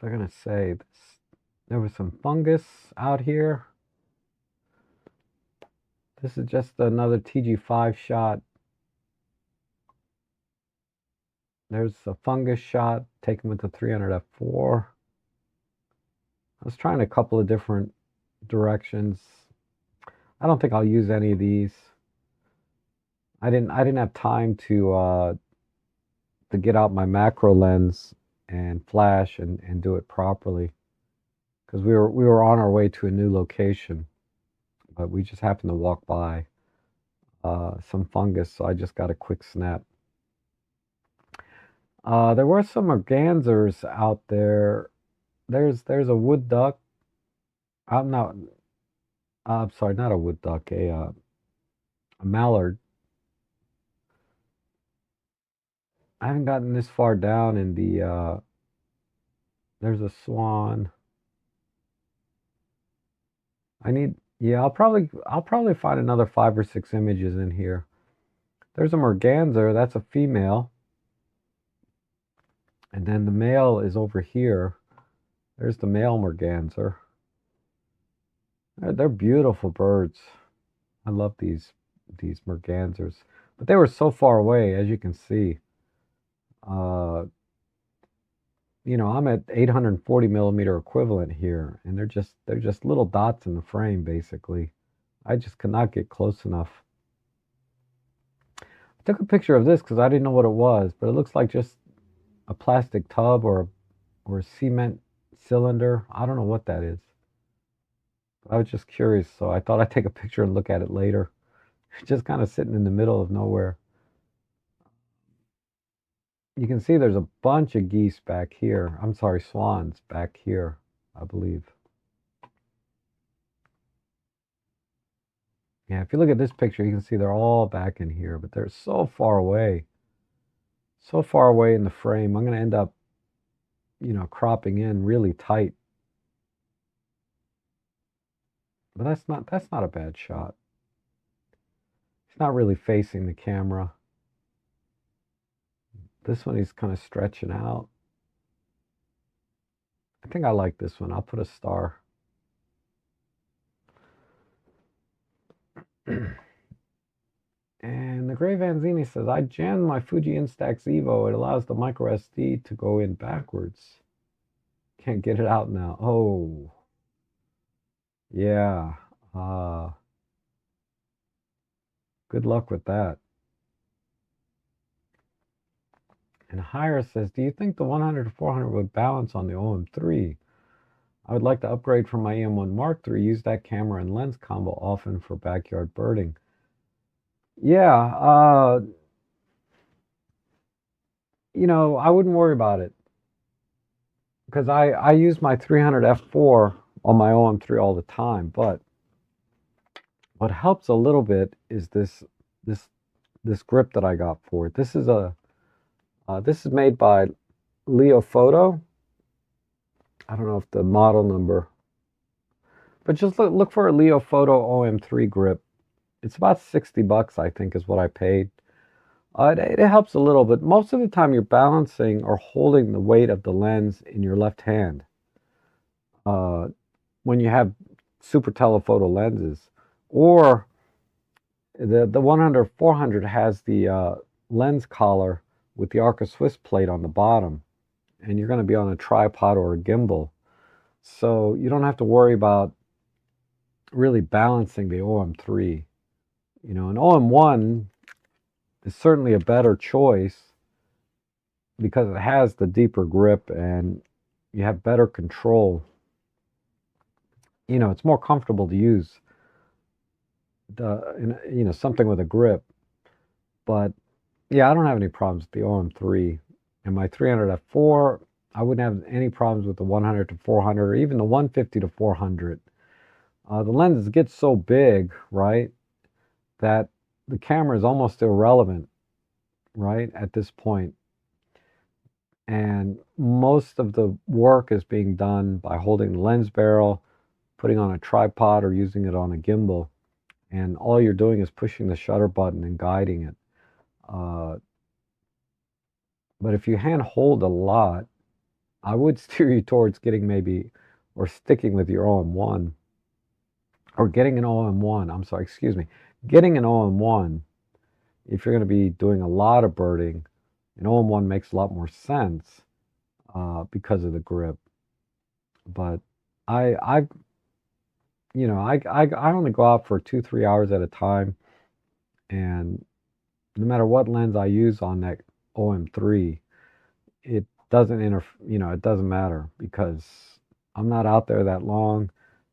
They're gonna say this. There was some fungus out here. This is just another TG5 shot. There's a fungus shot taken with the 300 f4. I was trying a couple of different directions. I don't think I'll use any of these. I didn't have time to get out my macro lens and flash and do it properly because we were on our way to a new location, but we just happened to walk by some fungus, so I just got a quick snap. There were some organzers out there. There's a wood duck. I'm not. I'm sorry, not a wood duck. A mallard. I haven't gotten this far down in the, there's a swan. Yeah, I'll probably find another 5 or 6 images in here. There's a merganser, that's a female. And then the male is over here. There's the male merganser. They're beautiful birds. I love these mergansers. But they were so far away, as you can see. Uh, I'm at 840 millimeter equivalent here, and they're just little dots in the frame, basically. I just could not get close enough. I took a picture of this because I didn't know what it was, but it looks like just a plastic tub or a cement cylinder. I don't know what that is. I was just curious, so I thought I'd take a picture and look at it later. Just kind of sitting in the middle of nowhere. You can see there's a bunch of geese back here. I'm sorry, swans back here, I believe. Yeah, if you look at this picture, you can see they're all back in here, but they're so far away. So far away in the frame. I'm going to end up, cropping in really tight. But that's not a bad shot. It's not really facing the camera. This one he's kind of stretching out. I think I like this one. I'll put a star. And the Gray Vanzini says, I jammed my Fuji Instax Evo. It allows the micro SD to go in backwards. Can't get it out now. Oh, yeah. Uh, Good luck with that. And Hira says, do you think the 100 to 400 would balance on the OM3? I would like to upgrade from my EM1 Mark III, use that camera and lens combo often for backyard birding. Yeah, I wouldn't worry about it because I use my 300 f4 on my OM3 all the time. But what helps a little bit is this grip that I got for it. This is made by Leo Photo. I don't know if the model number, but just look for a Leo Photo OM3 grip. It's about $60, I think, is what I paid. It helps a little, but most of the time you're balancing or holding the weight of the lens in your left hand. When you have super telephoto lenses, or the 100-400 has the lens collar with the Arca Swiss plate on the bottom, and you're going to be on a tripod or a gimbal, so you don't have to worry about really balancing the OM3. An OM1 is certainly a better choice because it has the deeper grip and you have better control. It's more comfortable to use something with a grip. But yeah, I don't have any problems with the OM3. And my 300 f4, I wouldn't have any problems with the 100 to 400 or even the 150 to 400. The lenses get so big, right, that the camera is almost irrelevant, right, at this point. And most of the work is being done by holding the lens barrel, putting on a tripod, or using it on a gimbal. And all you're doing is pushing the shutter button and guiding it. But if you hand hold a lot, I would steer you towards getting maybe, or sticking with your OM1, or getting an OM1. I'm sorry, excuse me. Getting an OM1, if you're going to be doing a lot of birding, an OM1 makes a lot more sense because of the grip. But I only go out for 2-3 hours at a time, and no matter what lens I use on that OM3, it doesn't it doesn't matter because I'm not out there that long,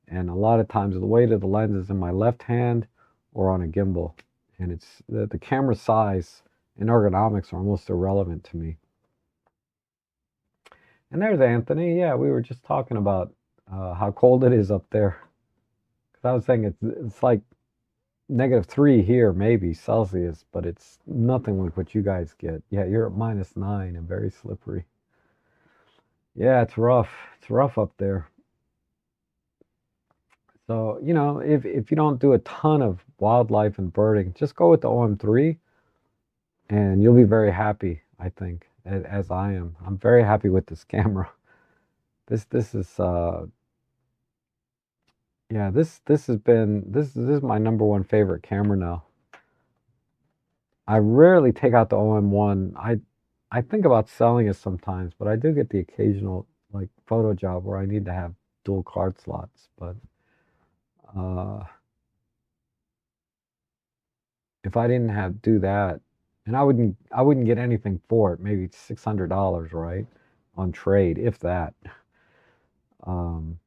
and a lot of times the weight of the lens is in my left hand or on a gimbal, and it's the camera size and ergonomics are almost irrelevant to me. And there's Anthony. Yeah, we were just talking about how cold it is up there. Because I was saying it's like -3 here, maybe Celsius, but it's nothing like what you guys get. Yeah, you're at -9 and very slippery. Yeah, it's rough. It's rough up there. So, if you don't do a ton of wildlife and birding, just go with the OM3 and you'll be very happy, I think, as I am. I'm very happy with this camera. This is yeah, this is my number one favorite camera now. I rarely take out the OM1. I think about selling it sometimes, but I do get the occasional like photo job where I need to have dual card slots. But uh, if I didn't have do that, and I wouldn't get anything for it, maybe $600, right, on trade, if that. Um,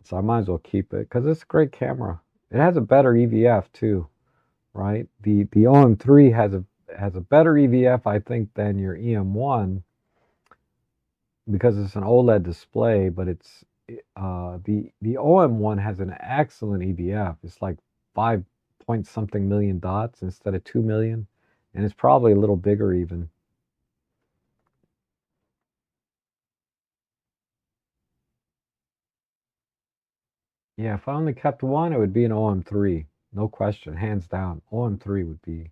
so I might as well keep it because it's a great camera. It has a better EVF too, right? The OM3 has a better EVF, I think, than your EM1 because it's an OLED display, but the OM1 has an excellent EVF. It's like 5 point something million dots instead of 2 million, and it's probably a little bigger even. Yeah, if I only kept one, it would be an OM3, no question, hands down. OM3 would be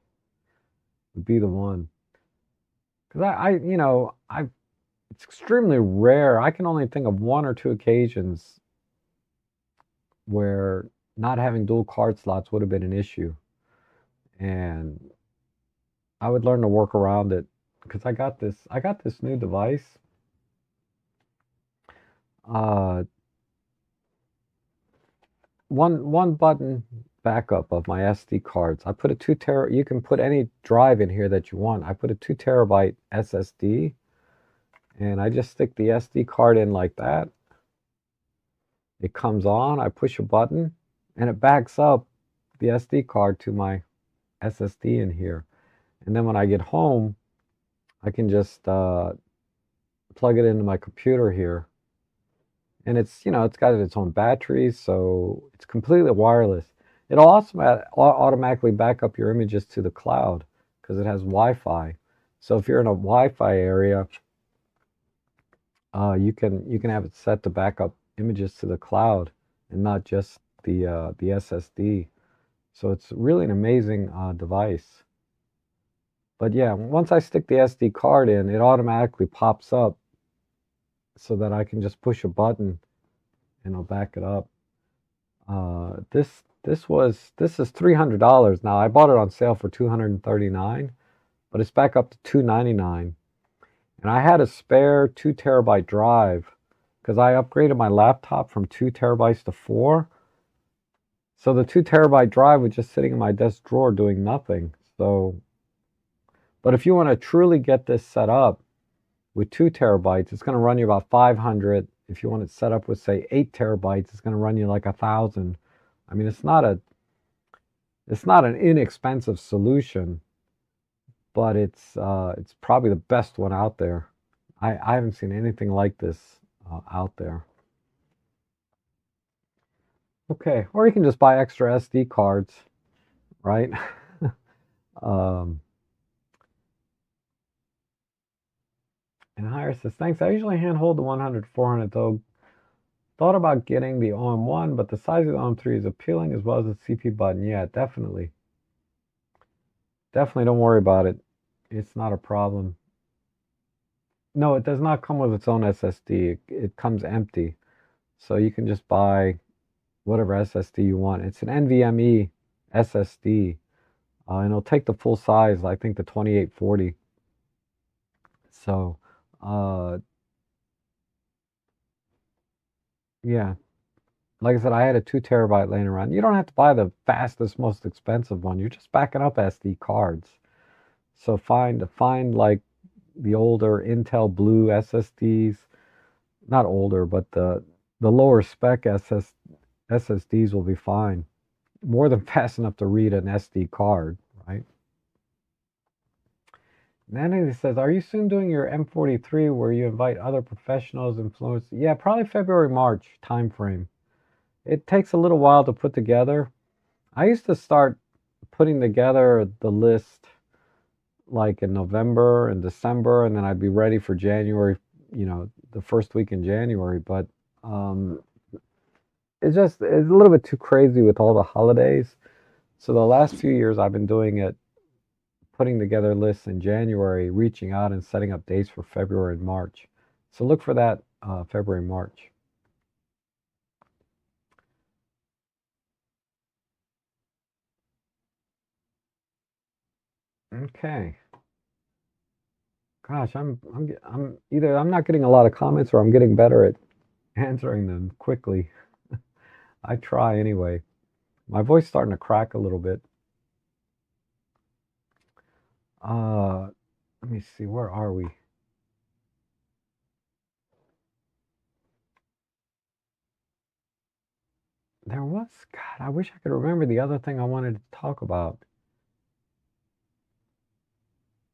the one. Because I it's extremely rare. I can only think of one or two occasions where not having dual card slots would have been an issue. And I would learn to work around it because I got this new device. Uh, one button backup of my SD cards. I put a 2 tera. You can put any drive in here that you want. I put a 2 terabyte SSD, and I just stick the SD card in like that. It comes on. I push a button, and it backs up the SD card to my SSD in here. And then when I get home, I can just plug it into my computer here. And it's got its own batteries, so it's completely wireless. It'll also automatically back up your images to the cloud because it has Wi-Fi. So if you're in a Wi-Fi area, you can have it set to back up images to the cloud and not just the SSD. So it's really an amazing device. But yeah, once I stick the SD card in, it automatically pops up so that I can just push a button and I'll back it up. This is $300 now. I bought it on sale for $239, but it's back up to $299. And I had a spare 2 terabyte drive because I upgraded my laptop from 2 terabytes to 4. So the 2 terabyte drive was just sitting in my desk drawer doing nothing. So, but if you want to truly get this set up with 2 terabytes, it's going to run you about 500. If you want it set up with say 8 terabytes, it's going to run you like 1,000. I mean, it's not an inexpensive solution, but it's probably the best one out there. I haven't seen anything like this out there. Okay, or you can just buy extra SD cards, right? um, and Hire says, thanks. I usually handhold the 100, 400 though. Thought about getting the OM1, but the size of the OM3 is appealing as well as the CP button. Yeah, definitely. Definitely don't worry about it. It's not a problem. No, it does not come with its own SSD. It comes empty. So you can just buy whatever SSD you want. It's an NVMe SSD, and it'll take the full size, I think the 2840. So, uh, yeah, like I said, I had a 2 terabyte laying around. You don't have to buy the fastest, most expensive one. You're just backing up SD cards. So find like the older Intel Blue SSDs, not older, but the lower spec SSDs will be fine. More than fast enough to read an SD card, right? Nanny says, "Are you soon doing your M43 where you invite other professionals, influencers?" Yeah, probably February, March time frame. It takes a little while to put together. I used to start putting together the list like in November and December, and then I'd be ready for January, the first week in January. But um, it's a little bit too crazy with all the holidays. So the last few years I've been doing it, putting together lists in January, reaching out and setting up dates for February and March. So look for that February, March. Okay. Gosh, I'm either I'm not getting a lot of comments or I'm getting better at answering them quickly. I try anyway. My voice starting to crack a little bit. Uh, Let me see. Where are we? There was, God, I wish I could remember the other thing I wanted to talk about,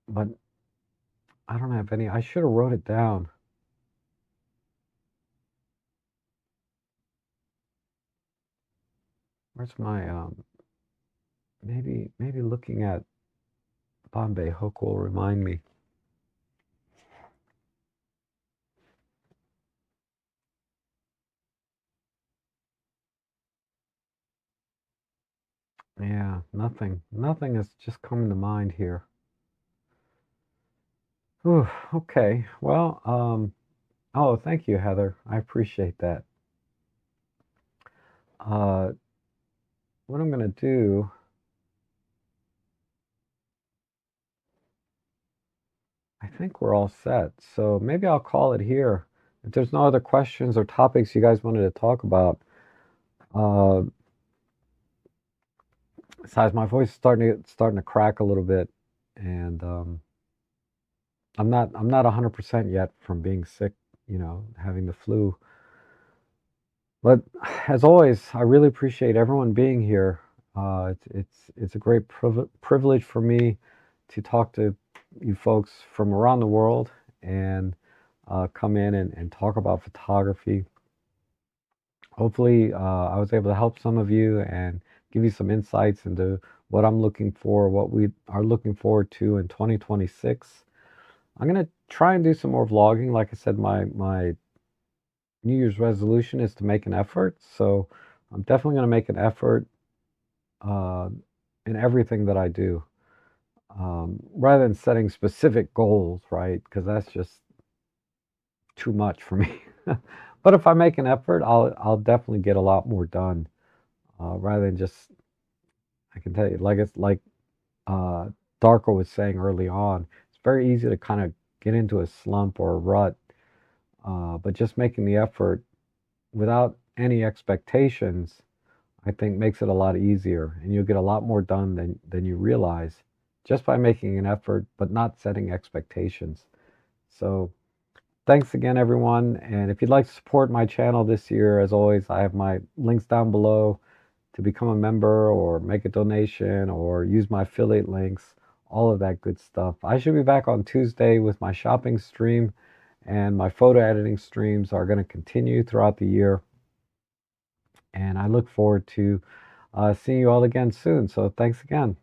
but I don't have any. I should have wrote it down. Where's my maybe looking at Bombay Hook will remind me. Yeah, nothing is just coming to mind here. Whew, okay. Well, oh, thank you, Heather. I appreciate that. Uh, what I'm gonna do, I think we're all set. So maybe I'll call it here. If there's no other questions or topics you guys wanted to talk about, uh, besides my voice is starting to crack a little bit, and I'm not 100% yet from being sick, having the flu. But as always, I really appreciate everyone being here. It's a great privilege for me to talk to you folks from around the world and come in and talk about photography. Hopefully, I was able to help some of you and give you some insights into what I'm looking for, what we are looking forward to in 2026. I'm gonna try and do some more vlogging. Like I said, my New Year's resolution is to make an effort. So I'm definitely gonna make an effort uh, in everything that I do, rather than setting specific goals, right? Because that's just too much for me. But if I make an effort, I'll definitely get a lot more done, rather than just. I can tell you, like it's like uh, Darko was saying early on, it's very easy to kind of get into a slump or a rut, but just making the effort without any expectations, I think makes it a lot easier, and you'll get a lot more done than you realize just by making an effort, but not setting expectations. So thanks again, everyone. And if you'd like to support my channel this year, as always, I have my links down below to become a member or make a donation or use my affiliate links, all of that good stuff. I should be back on Tuesday with my shopping stream, and my photo editing streams are going to continue throughout the year. And I look forward to seeing you all again soon. So thanks again.